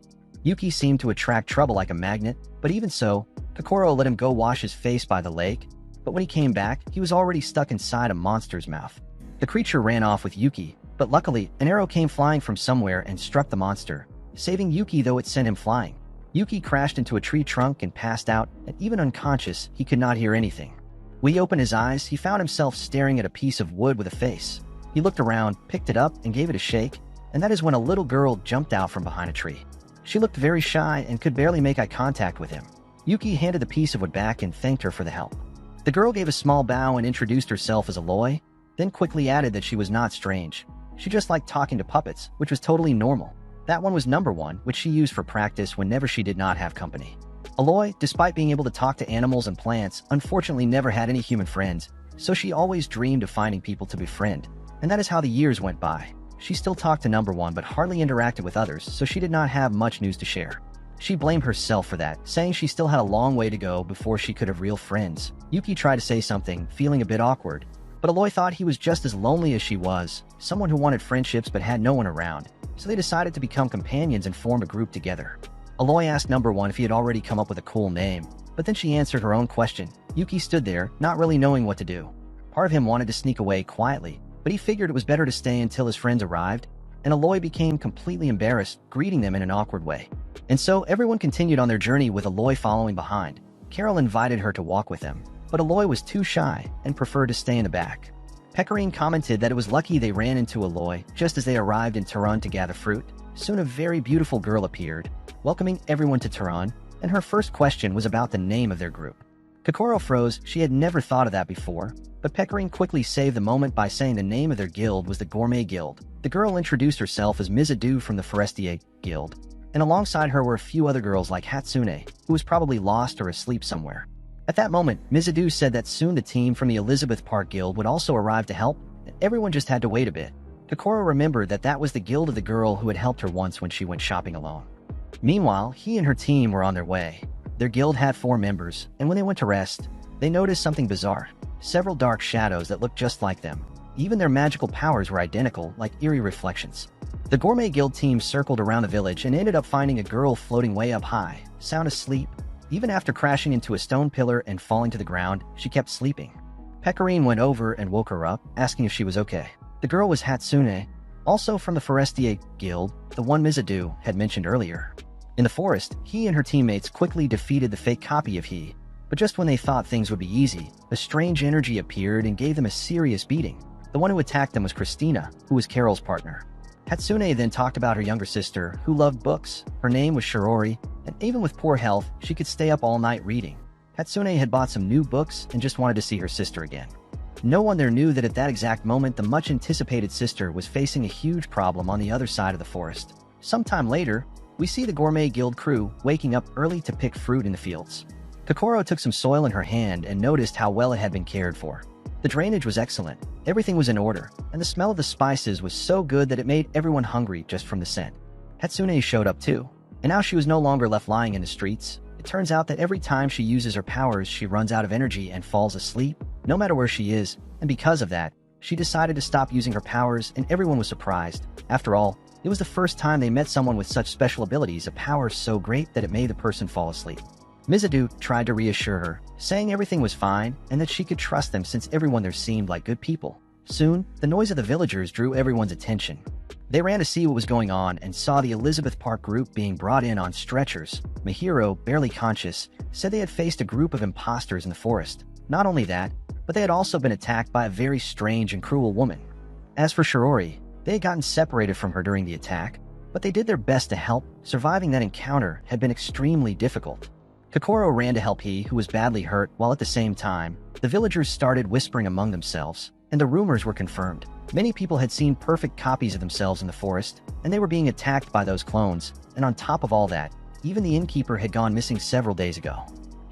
Yuki seemed to attract trouble like a magnet, but even so, Kokoro let him go wash his face by the lake, but when he came back, he was already stuck inside a monster's mouth. The creature ran off with Yuki, but luckily, an arrow came flying from somewhere and struck the monster, saving Yuki though it sent him flying. Yuki crashed into a tree trunk and passed out, and even unconscious, he could not hear anything. When he opened his eyes, he found himself staring at a piece of wood with a face. He looked around, picked it up, and gave it a shake, and that is when a little girl jumped out from behind a tree. She looked very shy and could barely make eye contact with him. Yuki handed the piece of wood back and thanked her for the help. The girl gave a small bow and introduced herself as Aloy, then quickly added that she was not strange. She just liked talking to puppets, which was totally normal. That one was number one, which she used for practice whenever she did not have company. Aloy, despite being able to talk to animals and plants, unfortunately never had any human friends, so she always dreamed of finding people to befriend. And that is how the years went by. She still talked to number one but hardly interacted with others, so she did not have much news to share. She blamed herself for that, saying she still had a long way to go before she could have real friends. Yuki tried to say something, feeling a bit awkward, but Aloy thought he was just as lonely as she was, someone who wanted friendships but had no one around, so they decided to become companions and form a group together. Aloy asked number one if he had already come up with a cool name, but then she answered her own question. Yuki stood there, not really knowing what to do. Part of him wanted to sneak away quietly, but he figured it was better to stay until his friends arrived, and Aloy became completely embarrassed, greeting them in an awkward way. And so everyone continued on their journey with Aloy following behind. Carol invited her to walk with them, but Aloy was too shy and preferred to stay in the back. Pecorine commented that it was lucky they ran into Aloy just as they arrived in Tehran to gather fruit. Soon a very beautiful girl appeared, welcoming everyone to Tehran, and her first question was about the name of their group. Kokoro froze, she had never thought of that before, but Pecorine quickly saved the moment by saying the name of their guild was the Gourmet Guild. The girl introduced herself as Mizadu from the Forestier Guild, and alongside her were a few other girls like Hatsune, who was probably lost or asleep somewhere. At that moment, Mizadu said that soon the team from the Elizabeth Park Guild would also arrive to help, and everyone just had to wait a bit. Kokoro remembered that that was the guild of the girl who had helped her once when she went shopping alone. Meanwhile, he and her team were on their way. Their guild had 4 members, and when they went to rest, they noticed something bizarre. Several dark shadows that looked just like them. Even their magical powers were identical, like eerie reflections. The Gourmet Guild team circled around the village and ended up finding a girl floating way up high, sound asleep. Even after crashing into a stone pillar and falling to the ground, she kept sleeping. Pecorine went over and woke her up, asking if she was okay. The girl was Hatsune, also from the Forestier Guild, the one Mizadu had mentioned earlier. In the forest, he and her teammates quickly defeated the fake copy of he, but just when they thought things would be easy, a strange energy appeared and gave them a serious beating. The one who attacked them was Christina, who was Carol's partner. Hatsune then talked about her younger sister, who loved books. Her name was Shirori, and even with poor health, she could stay up all night reading. Hatsune had bought some new books and just wanted to see her sister again. No one there knew that at that exact moment the much-anticipated sister was facing a huge problem on the other side of the forest. Sometime later, we see the Gourmet Guild crew waking up early to pick fruit in the fields. Kokoro took some soil in her hand and noticed how well it had been cared for. The drainage was excellent, everything was in order, and the smell of the spices was so good that it made everyone hungry just from the scent. Hatsune showed up too, and now she was no longer left lying in the streets. It turns out that every time she uses her powers, she runs out of energy and falls asleep, no matter where she is, and because of that, she decided to stop using her powers and everyone was surprised. After all, it was the first time they met someone with such special abilities, a power so great that it made the person fall asleep. Mizadu tried to reassure her, saying everything was fine and that she could trust them since everyone there seemed like good people. Soon, the noise of the villagers drew everyone's attention. They ran to see what was going on and saw the Elizabeth Park group being brought in on stretchers. Mahiro, barely conscious, said they had faced a group of imposters in the forest. Not only that, but they had also been attacked by a very strange and cruel woman. As for Shirori, they had gotten separated from her during the attack, but they did their best to help. Surviving that encounter had been extremely difficult. Kokoro ran to help he, who was badly hurt, while at the same time, the villagers started whispering among themselves, and the rumors were confirmed. Many people had seen perfect copies of themselves in the forest, and they were being attacked by those clones, and on top of all that, even the innkeeper had gone missing several days ago.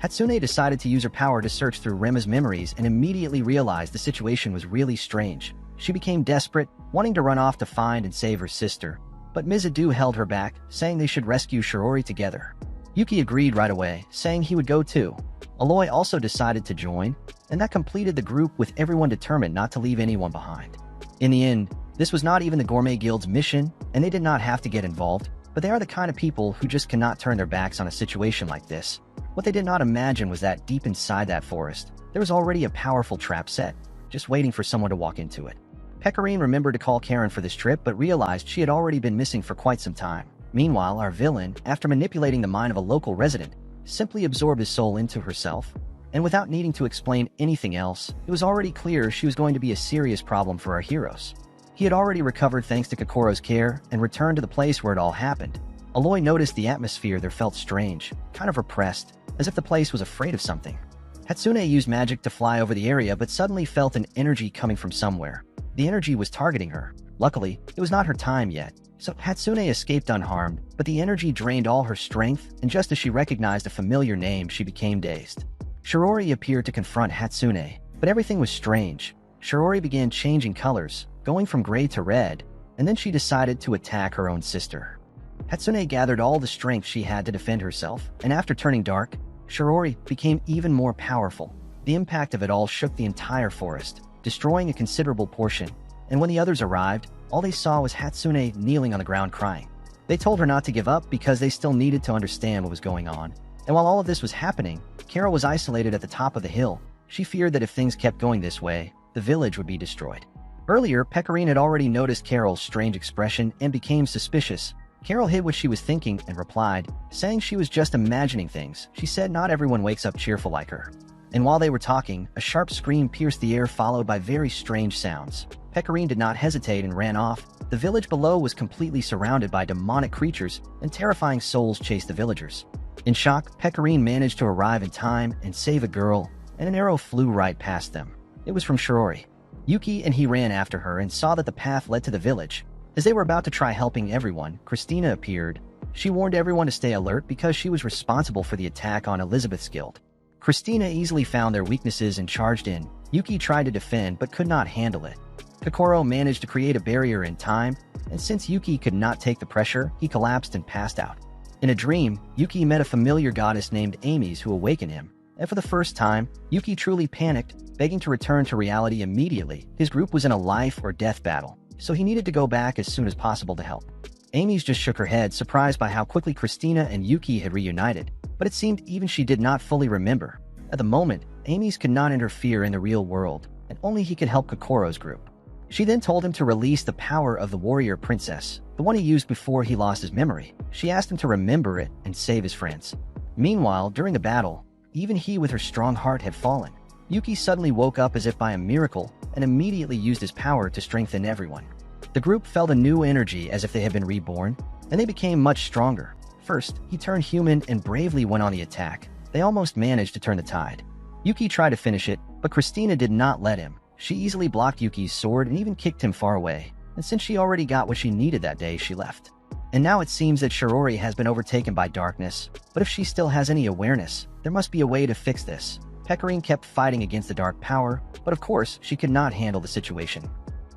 Hatsune decided to use her power to search through Rema's memories and immediately realized the situation was really strange. She became desperate, wanting to run off to find and save her sister, but Mizadu held her back, saying they should rescue Shirori together. Yuki agreed right away, saying he would go too. Aloy also decided to join, and that completed the group with everyone determined not to leave anyone behind. In the end, this was not even the Gourmet Guild's mission, and they did not have to get involved, but they are the kind of people who just cannot turn their backs on a situation like this. What they did not imagine was that deep inside that forest, there was already a powerful trap set, just waiting for someone to walk into it. Pecorine remembered to call Karen for this trip but realized she had already been missing for quite some time. Meanwhile, our villain, after manipulating the mind of a local resident, simply absorbed his soul into herself, and without needing to explain anything else, it was already clear she was going to be a serious problem for our heroes. He had already recovered thanks to Kokoro's care and returned to the place where it all happened. Aloy noticed the atmosphere there felt strange, kind of repressed, as if the place was afraid of something. Hatsune used magic to fly over the area but suddenly felt an energy coming from somewhere. The energy was targeting her. Luckily, it was not her time yet, so Hatsune escaped unharmed, but the energy drained all her strength, and just as she recognized a familiar name, she became dazed. Shirori appeared to confront Hatsune, but everything was strange. Shirori began changing colors, going from gray to red, and then she decided to attack her own sister. Hatsune gathered all the strength she had to defend herself, and after turning dark, Shirori became even more powerful. The impact of it all shook the entire forest, destroying a considerable portion, and when the others arrived, all they saw was Hatsune kneeling on the ground crying. They told her not to give up because they still needed to understand what was going on. And while all of this was happening, Carol was isolated at the top of the hill. She feared that if things kept going this way, the village would be destroyed. Earlier, Pecorine had already noticed Carol's strange expression and became suspicious. Carol hid what she was thinking and replied, saying she was just imagining things. She said not everyone wakes up cheerful like her. And while they were talking, a sharp scream pierced the air followed by very strange sounds. Pecorine did not hesitate and ran off. The village below was completely surrounded by demonic creatures, and terrifying souls chased the villagers. In shock, Pecorine managed to arrive in time and save a girl, and an arrow flew right past them. It was from Shirori. Yuki and he ran after her and saw that the path led to the village. As they were about to try helping everyone, Christina appeared. She warned everyone to stay alert because she was responsible for the attack on Elizabeth's guild. Christina easily found their weaknesses and charged in. Yuki tried to defend but could not handle it. Kokoro managed to create a barrier in time, and since Yuki could not take the pressure, he collapsed and passed out. In a dream, Yuki met a familiar goddess named Amy's who awakened him, and for the first time, Yuki truly panicked, begging to return to reality immediately. His group was in a life or death battle, so he needed to go back as soon as possible to help. Amy's just shook her head, surprised by how quickly Christina and Yuki had reunited, but it seemed even she did not fully remember. At the moment, Amy's could not interfere in the real world, and only he could help Kokoro's group. She then told him to release the power of the warrior princess, the one he used before he lost his memory. She asked him to remember it and save his friends. Meanwhile, during the battle, even he with her strong heart had fallen. Yuki suddenly woke up as if by a miracle and immediately used his power to strengthen everyone. The group felt a new energy as if they had been reborn, and they became much stronger. First, he turned human and bravely went on the attack. They almost managed to turn the tide. Yuki tried to finish it, but Christina did not let him. She easily blocked Yuki's sword and even kicked him far away, and since she already got what she needed that day, she left. And now it seems that Shirori has been overtaken by darkness, but if she still has any awareness, there must be a way to fix this. Pecorine kept fighting against the dark power, but of course, she could not handle the situation.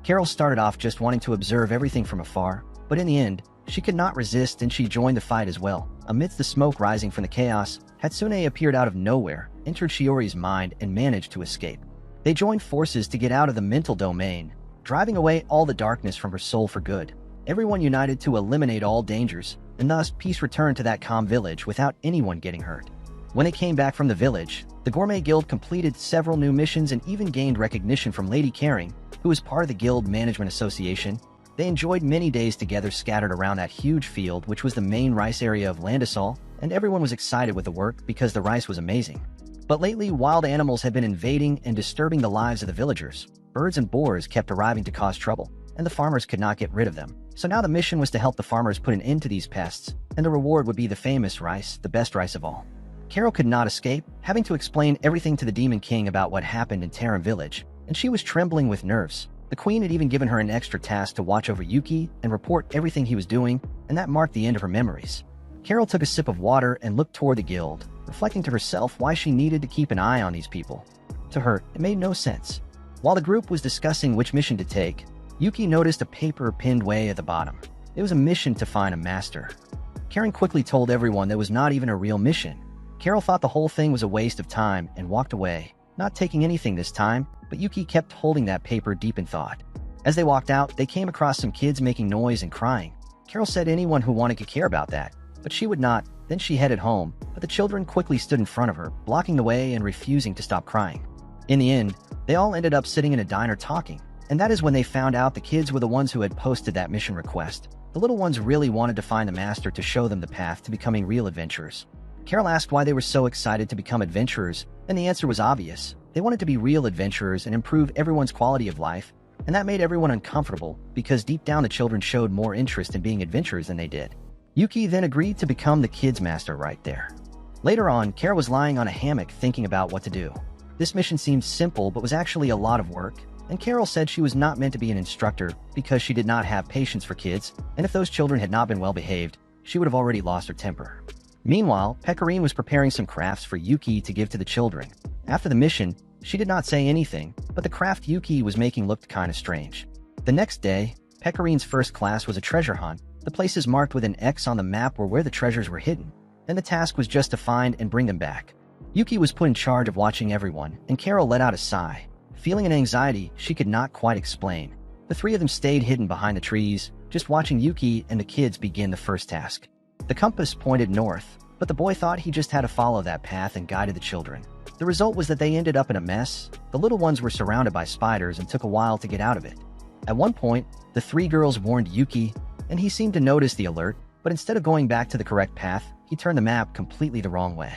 Carol started off just wanting to observe everything from afar, but in the end, she could not resist and she joined the fight as well. Amidst the smoke rising from the chaos, Hatsune appeared out of nowhere, entered Shiori's mind, and managed to escape. They joined forces to get out of the mental domain, driving away all the darkness from her soul for good. Everyone united to eliminate all dangers, and thus peace returned to that calm village without anyone getting hurt. When they came back from the village, the Gourmet Guild completed several new missions and even gained recognition from Lady Caring, who was part of the Guild Management Association. They enjoyed many days together scattered around that huge field which was the main rice area of Landisol, and everyone was excited with the work because the rice was amazing. But lately, wild animals had been invading and disturbing the lives of the villagers. Birds and boars kept arriving to cause trouble, and the farmers could not get rid of them. So now the mission was to help the farmers put an end to these pests, and the reward would be the famous rice, the best rice of all. Carol could not escape, having to explain everything to the Demon King about what happened in Harem village, and she was trembling with nerves. The queen had even given her an extra task to watch over Yuki and report everything he was doing, and that marked the end of her memories. Carol took a sip of water and looked toward the guild, reflecting to herself why she needed to keep an eye on these people. To her, it made no sense. While the group was discussing which mission to take, Yuki noticed a paper pinned way at the bottom. It was a mission to find a master. Karen quickly told everyone that was not even a real mission. Carol thought the whole thing was a waste of time and walked away, not taking anything this time, but Yuki kept holding that paper deep in thought. As they walked out, they came across some kids making noise and crying. Carol said anyone who wanted could care about that, but she would not. Then she headed home, but the children quickly stood in front of her, blocking the way and refusing to stop crying. In the end, they all ended up sitting in a diner talking, and that is when they found out the kids were the ones who had posted that mission request. The little ones really wanted to find the master to show them the path to becoming real adventurers. Carol asked why they were so excited to become adventurers, and the answer was obvious. They wanted to be real adventurers and improve everyone's quality of life, and that made everyone uncomfortable because deep down the children showed more interest in being adventurers than they did. Yuki then agreed to become the kids' master right there. Later on, Carol was lying on a hammock thinking about what to do. This mission seemed simple but was actually a lot of work, and Carol said she was not meant to be an instructor because she did not have patience for kids, and if those children had not been well behaved, she would have already lost her temper. Meanwhile, Pecorine was preparing some crafts for Yuki to give to the children. After the mission, she did not say anything, but the craft Yuki was making looked kinda strange. The next day, Pecorine's first class was a treasure hunt. The places marked with an X on the map were where the treasures were hidden, and the task was just to find and bring them back. Yuki was put in charge of watching everyone, and Carol let out a sigh. Feeling an anxiety she could not quite explain. The three of them stayed hidden behind the trees, just watching Yuki and the kids begin the first task. The compass pointed north, but the boy thought he just had to follow that path and guided the children. The result was that they ended up in a mess. The little ones were surrounded by spiders and took a while to get out of it. At one point, the three girls warned Yuki, and he seemed to notice the alert, but instead of going back to the correct path, he turned the map completely the wrong way.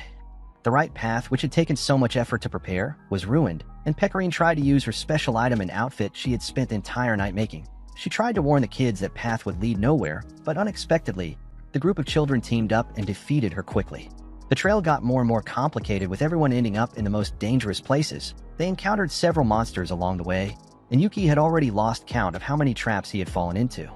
The right path, which had taken so much effort to prepare, was ruined, and Pecorine tried to use her special item and outfit she had spent the entire night making. She tried to warn the kids that path would lead nowhere, but unexpectedly, the group of children teamed up and defeated her quickly. The trail got more and more complicated with everyone ending up in the most dangerous places. They encountered several monsters along the way, and Yuki had already lost count of how many traps he had fallen into.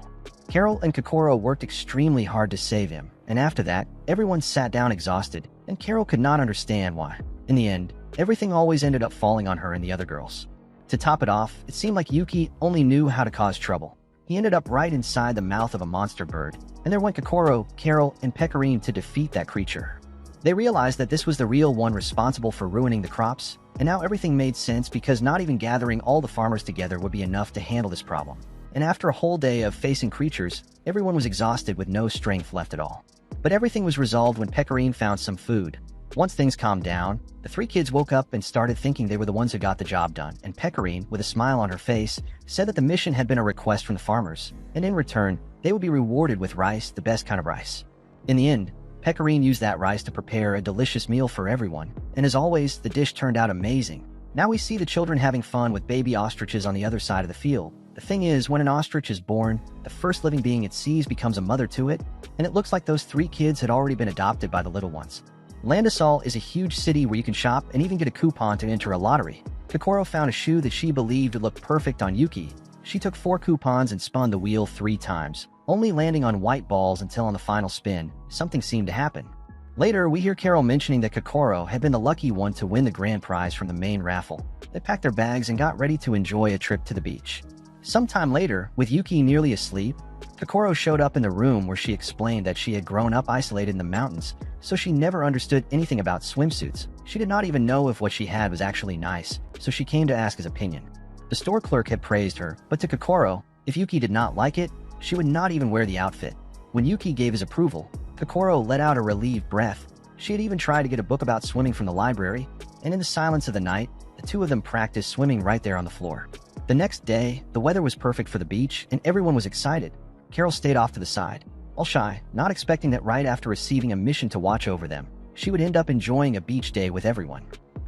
Carol and Kokoro worked extremely hard to save him, and after that, everyone sat down exhausted, and Carol could not understand why. In the end, everything always ended up falling on her and the other girls. To top it off, it seemed like Yuki only knew how to cause trouble. He ended up right inside the mouth of a monster bird, and there went Kokoro, Carol, and Pecorine to defeat that creature. They realized that this was the real one responsible for ruining the crops, and now everything made sense because not even gathering all the farmers together would be enough to handle this problem. And after a whole day of facing creatures, everyone was exhausted with no strength left at all. But everything was resolved when Pecorine found some food. Once things calmed down, the three kids woke up and started thinking they were the ones who got the job done, and Pecorine, with a smile on her face, said that the mission had been a request from the farmers, and in return, they would be rewarded with rice, the best kind of rice. In the end, Pecorine used that rice to prepare a delicious meal for everyone, and as always, the dish turned out amazing. Now we see the children having fun with baby ostriches on the other side of the field. The thing is, when an ostrich is born, the first living being it sees becomes a mother to it, and it looks like those three kids had already been adopted by the little ones. Landisol is a huge city where you can shop and even get a coupon to enter a lottery. Kokoro found a shoe that she believed would look perfect on Yuki. She took 4 coupons and spun the wheel 3 times, only landing on white balls until on the final spin, something seemed to happen. Later, we hear Carol mentioning that Kokoro had been the lucky one to win the grand prize from the main raffle. They packed their bags and got ready to enjoy a trip to the beach. Sometime later, with Yuki nearly asleep, Kokoro showed up in the room where she explained that she had grown up isolated in the mountains, so she never understood anything about swimsuits. She did not even know if what she had was actually nice, so she came to ask his opinion. The store clerk had praised her, but to Kokoro, if Yuki did not like it, she would not even wear the outfit. When Yuki gave his approval, Kokoro let out a relieved breath. She had even tried to get a book about swimming from the library, and in the silence of the night, the two of them practiced swimming right there on the floor. The next day, the weather was perfect for the beach, and everyone was excited. Carol stayed off to the side, all shy, not expecting that right after receiving a mission to watch over them, she would end up enjoying a beach day with everyone.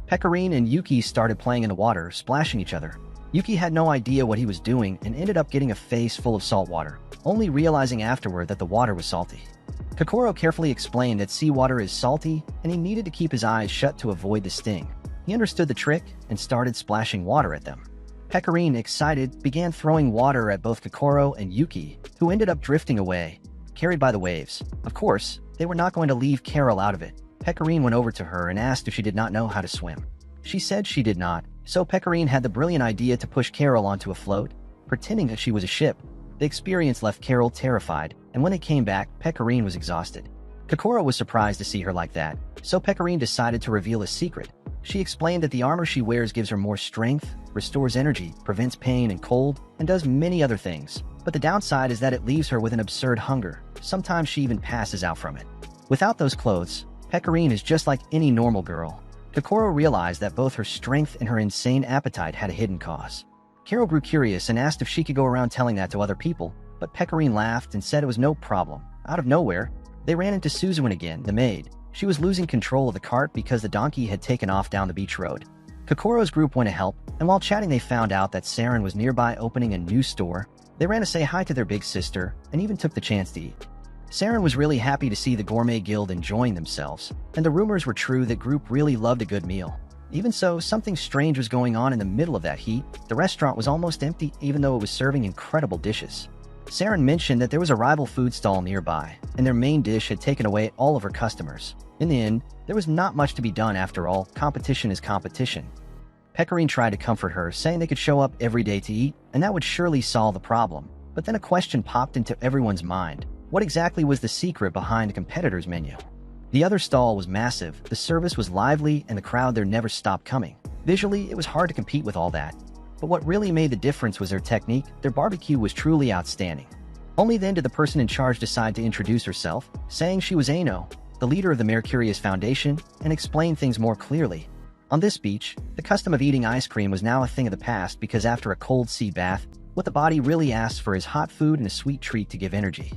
Pecorine and Yuki started playing in the water, splashing each other. Yuki had no idea what he was doing and ended up getting a face full of salt water, only realizing afterward that the water was salty. Kokoro carefully explained that seawater is salty and he needed to keep his eyes shut to avoid the sting. He understood the trick and started splashing water at them. Pecorine, excited, began throwing water at both Kokoro and Yuki, who ended up drifting away, carried by the waves. Of course, they were not going to leave Carol out of it. Pecorine went over to her and asked if she did not know how to swim. She said she did not, so Pecorine had the brilliant idea to push Carol onto a float, pretending that she was a ship. The experience left Carol terrified, and when they came back, Pecorine was exhausted. Kokoro was surprised to see her like that, so Pecorine decided to reveal a secret. She explained that the armor she wears gives her more strength, restores energy, prevents pain and cold, and does many other things. But the downside is that it leaves her with an absurd hunger. Sometimes she even passes out from it. Without those clothes, Pecorine is just like any normal girl. Kokoro realized that both her strength and her insane appetite had a hidden cause. Carol grew curious and asked if she could go around telling that to other people, but Pecorine laughed and said it was no problem. Out of nowhere, they ran into Suzuan again, the maid. She was losing control of the cart because the donkey had taken off down the beach road. Kokoro's group went to help, and while chatting they found out that Saren was nearby opening a new store. They ran to say hi to their big sister, and even took the chance to eat. Saren was really happy to see the Gourmet Guild enjoying themselves, and the rumors were true that group really loved a good meal. Even so, something strange was going on in the middle of that heat. The restaurant was almost empty even though it was serving incredible dishes. Saren mentioned that there was a rival food stall nearby, and their main dish had taken away all of her customers. In the end, there was not much to be done after all. Competition is competition. Pecorine tried to comfort her, saying they could show up every day to eat, and that would surely solve the problem. But then a question popped into everyone's mind. What exactly was the secret behind the competitor's menu? The other stall was massive, the service was lively, and the crowd there never stopped coming. Visually, it was hard to compete with all that. But what really made the difference was their technique. Their barbecue was truly outstanding. Only then did the person in charge decide to introduce herself, saying she was Ano, the leader of the Mercurius Foundation, and explain things more clearly. On this beach, the custom of eating ice cream was now a thing of the past because after a cold sea bath, what the body really asks for is hot food and a sweet treat to give energy.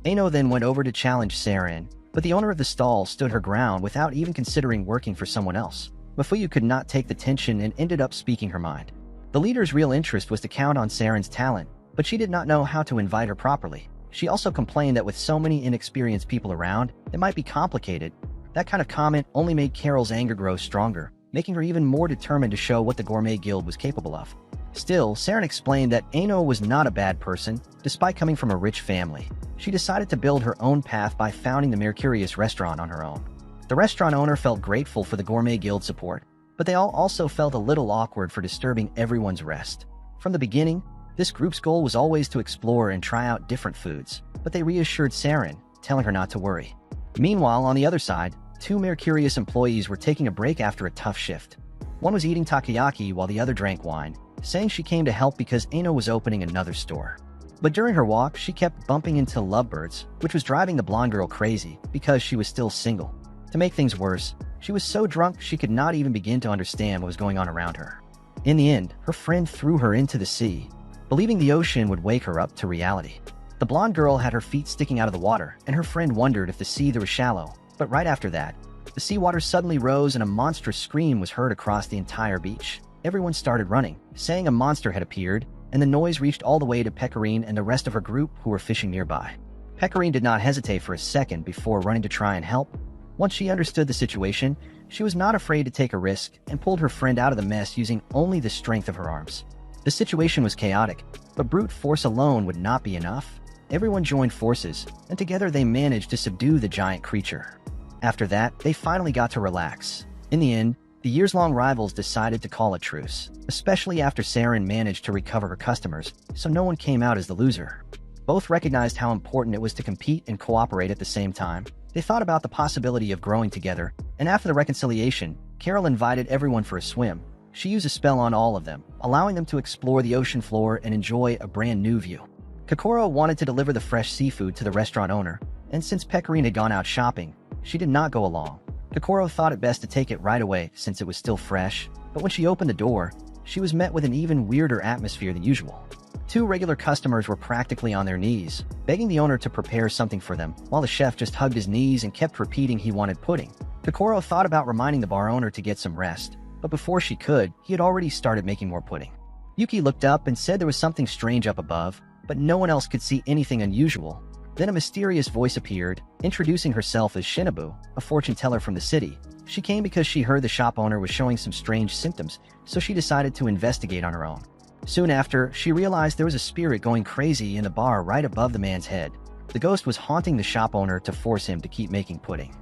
Ano then went over to challenge Saren, but the owner of the stall stood her ground without even considering working for someone else. Mafuyu could not take the tension and ended up speaking her mind. The leader's real interest was to count on Saren's talent, but she did not know how to invite her properly. She also complained that with so many inexperienced people around, it might be complicated. That kind of comment only made Carol's anger grow stronger, making her even more determined to show what the Gourmet Guild was capable of. Still, Saren explained that Ano was not a bad person, despite coming from a rich family. She decided to build her own path by founding the Mercurius restaurant on her own. The restaurant owner felt grateful for the Gourmet Guild support, but they all also felt a little awkward for disturbing everyone's rest. From the beginning, this group's goal was always to explore and try out different foods, but they reassured Saren, telling her not to worry. Meanwhile, on the other side, two Mercurius employees were taking a break after a tough shift. One was eating takoyaki while the other drank wine, saying she came to help because Ano was opening another store. But during her walk, she kept bumping into lovebirds, which was driving the blonde girl crazy because she was still single. To make things worse, she was so drunk she could not even begin to understand what was going on around her. In the end, her friend threw her into the sea, believing the ocean would wake her up to reality. The blonde girl had her feet sticking out of the water, and her friend wondered if the sea there was shallow. But right after that, the seawater suddenly rose and a monstrous scream was heard across the entire beach. Everyone started running, saying a monster had appeared, and the noise reached all the way to Pecorine and the rest of her group who were fishing nearby. Pecorine did not hesitate for a second before running to try and help. Once she understood the situation, she was not afraid to take a risk and pulled her friend out of the mess using only the strength of her arms. The situation was chaotic, but brute force alone would not be enough. Everyone joined forces, and together they managed to subdue the giant creature. After that, they finally got to relax. In the end, the years-long rivals decided to call a truce, especially after Saren managed to recover her customers, so no one came out as the loser. Both recognized how important it was to compete and cooperate at the same time. They thought about the possibility of growing together, and after the reconciliation, Carol invited everyone for a swim. She used a spell on all of them, allowing them to explore the ocean floor and enjoy a brand new view. Kokoro wanted to deliver the fresh seafood to the restaurant owner, and since Pecorine had gone out shopping, she did not go along. Kokoro thought it best to take it right away since it was still fresh, but when she opened the door, she was met with an even weirder atmosphere than usual. Two regular customers were practically on their knees, begging the owner to prepare something for them, while the chef just hugged his knees and kept repeating he wanted pudding. Kokoro thought about reminding the bar owner to get some rest, but before she could, he had already started making more pudding. Yuki looked up and said there was something strange up above, but no one else could see anything unusual. Then a mysterious voice appeared, introducing herself as Shinobu, a fortune teller from the city. She came because she heard the shop owner was showing some strange symptoms, so she decided to investigate on her own. Soon after, she realized there was a spirit going crazy in the bar right above the man's head. The ghost was haunting the shop owner to force him to keep making pudding.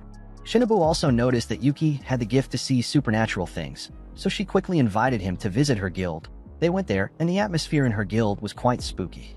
Shinobu also noticed that Yuki had the gift to see supernatural things, so she quickly invited him to visit her guild. They went there, and the atmosphere in her guild was quite spooky.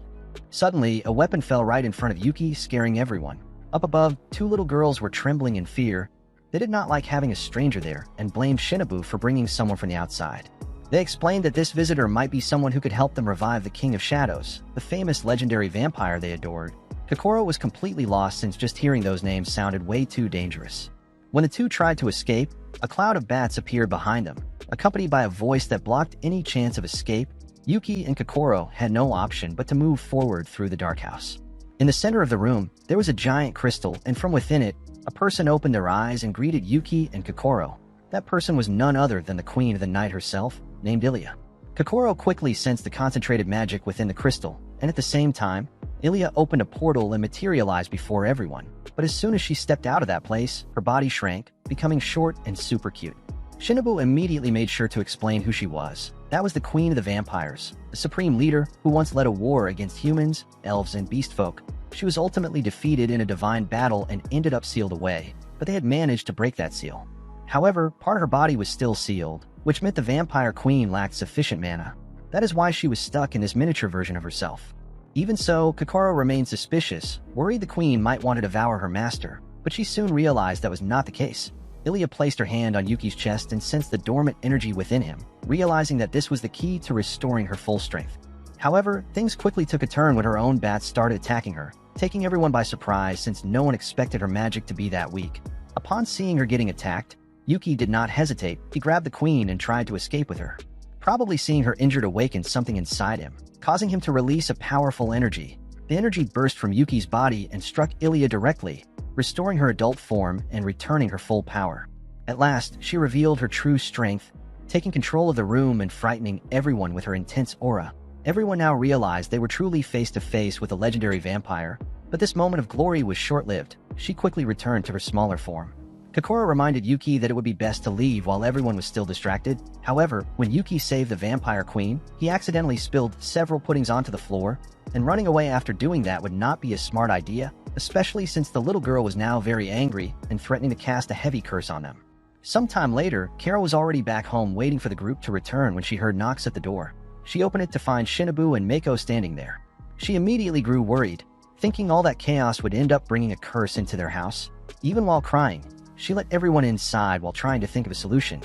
Suddenly, a weapon fell right in front of Yuki, scaring everyone. Up above, two little girls were trembling in fear. They did not like having a stranger there and blamed Shinobu for bringing someone from the outside. They explained that this visitor might be someone who could help them revive the King of Shadows, the famous legendary vampire they adored. Kokoro was completely lost since just hearing those names sounded way too dangerous. When the two tried to escape, a cloud of bats appeared behind them, accompanied by a voice that blocked any chance of escape. Yuki and Kokoro had no option but to move forward through the dark house. In the center of the room, there was a giant crystal, and from within it, a person opened their eyes and greeted Yuki and Kokoro. That person was none other than the Queen of the Night herself, named Ilya. Kokoro quickly sensed the concentrated magic within the crystal, and at the same time, Ilya opened a portal and materialized before everyone. But as soon as she stepped out of that place, her body shrank, becoming short and super cute. Shinobu immediately made sure to explain who she was. That was the Queen of the Vampires, the supreme leader who once led a war against humans, elves, and beast folk. She was ultimately defeated in a divine battle and ended up sealed away, but they had managed to break that seal. However, part of her body was still sealed, which meant the vampire queen lacked sufficient mana. That is why she was stuck in this miniature version of herself. Even so, Kokoro remained suspicious, worried the queen might want to devour her master, but she soon realized that was not the case. Ilya placed her hand on Yuki's chest and sensed the dormant energy within him, realizing that this was the key to restoring her full strength. However, things quickly took a turn when her own bats started attacking her, taking everyone by surprise since no one expected her magic to be that weak. Upon seeing her getting attacked, Yuki did not hesitate. He grabbed the queen and tried to escape with her. Probably seeing her injured awakened something inside him, causing him to release a powerful energy. The energy burst from Yuki's body and struck Ilya directly, restoring her adult form and returning her full power. At last, she revealed her true strength, taking control of the room and frightening everyone with her intense aura. Everyone now realized they were truly face to face with a legendary vampire, but this moment of glory was short-lived. She quickly returned to her smaller form. Kokoro reminded Yuki that it would be best to leave while everyone was still distracted. However, when Yuki saved the vampire queen, he accidentally spilled several puddings onto the floor, and running away after doing that would not be a smart idea, especially since the little girl was now very angry and threatening to cast a heavy curse on them. Sometime later, Kara was already back home waiting for the group to return when she heard knocks at the door. She opened it to find Shinobu and Mako standing there. She immediately grew worried, thinking all that chaos would end up bringing a curse into their house. Even while crying, she let everyone inside while trying to think of a solution.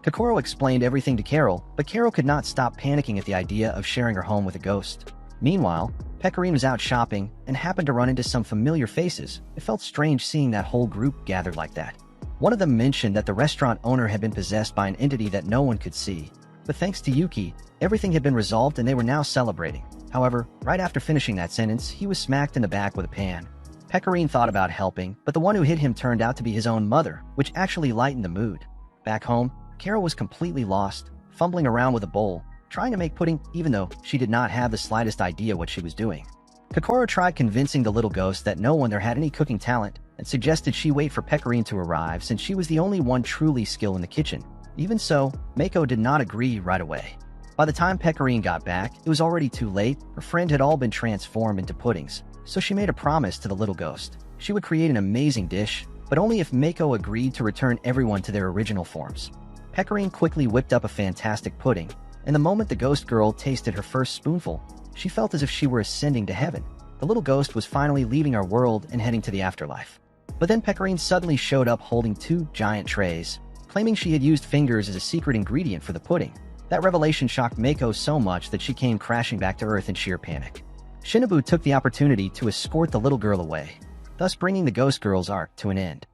Kokoro explained everything to Carol, but Carol could not stop panicking at the idea of sharing her home with a ghost. Meanwhile, Pecorine was out shopping and happened to run into some familiar faces. It felt strange seeing that whole group gathered like that. One of them mentioned that the restaurant owner had been possessed by an entity that no one could see. But thanks to Yuki, everything had been resolved and they were now celebrating. However, right after finishing that sentence, he was smacked in the back with a pan. Pecorine thought about helping, but the one who hit him turned out to be his own mother, which actually lightened the mood. Back home, Carol was completely lost, fumbling around with a bowl, trying to make pudding even though she did not have the slightest idea what she was doing. Kokoro tried convincing the little ghost that no one there had any cooking talent and suggested she wait for Pecorine to arrive since she was the only one truly skilled in the kitchen. Even so, Mako did not agree right away. By the time Pecorine got back, it was already too late. Her friend had all been transformed into puddings, so she made a promise to the little ghost. She would create an amazing dish, but only if Mako agreed to return everyone to their original forms. Pecorine quickly whipped up a fantastic pudding, and the moment the ghost girl tasted her first spoonful, she felt as if she were ascending to heaven. The little ghost was finally leaving our world and heading to the afterlife. But then Pecorine suddenly showed up holding 2 giant trays, claiming she had used fingers as a secret ingredient for the pudding. That revelation shocked Mako so much that she came crashing back to Earth in sheer panic. Shinobu took the opportunity to escort the little girl away, thus bringing the ghost girl's arc to an end.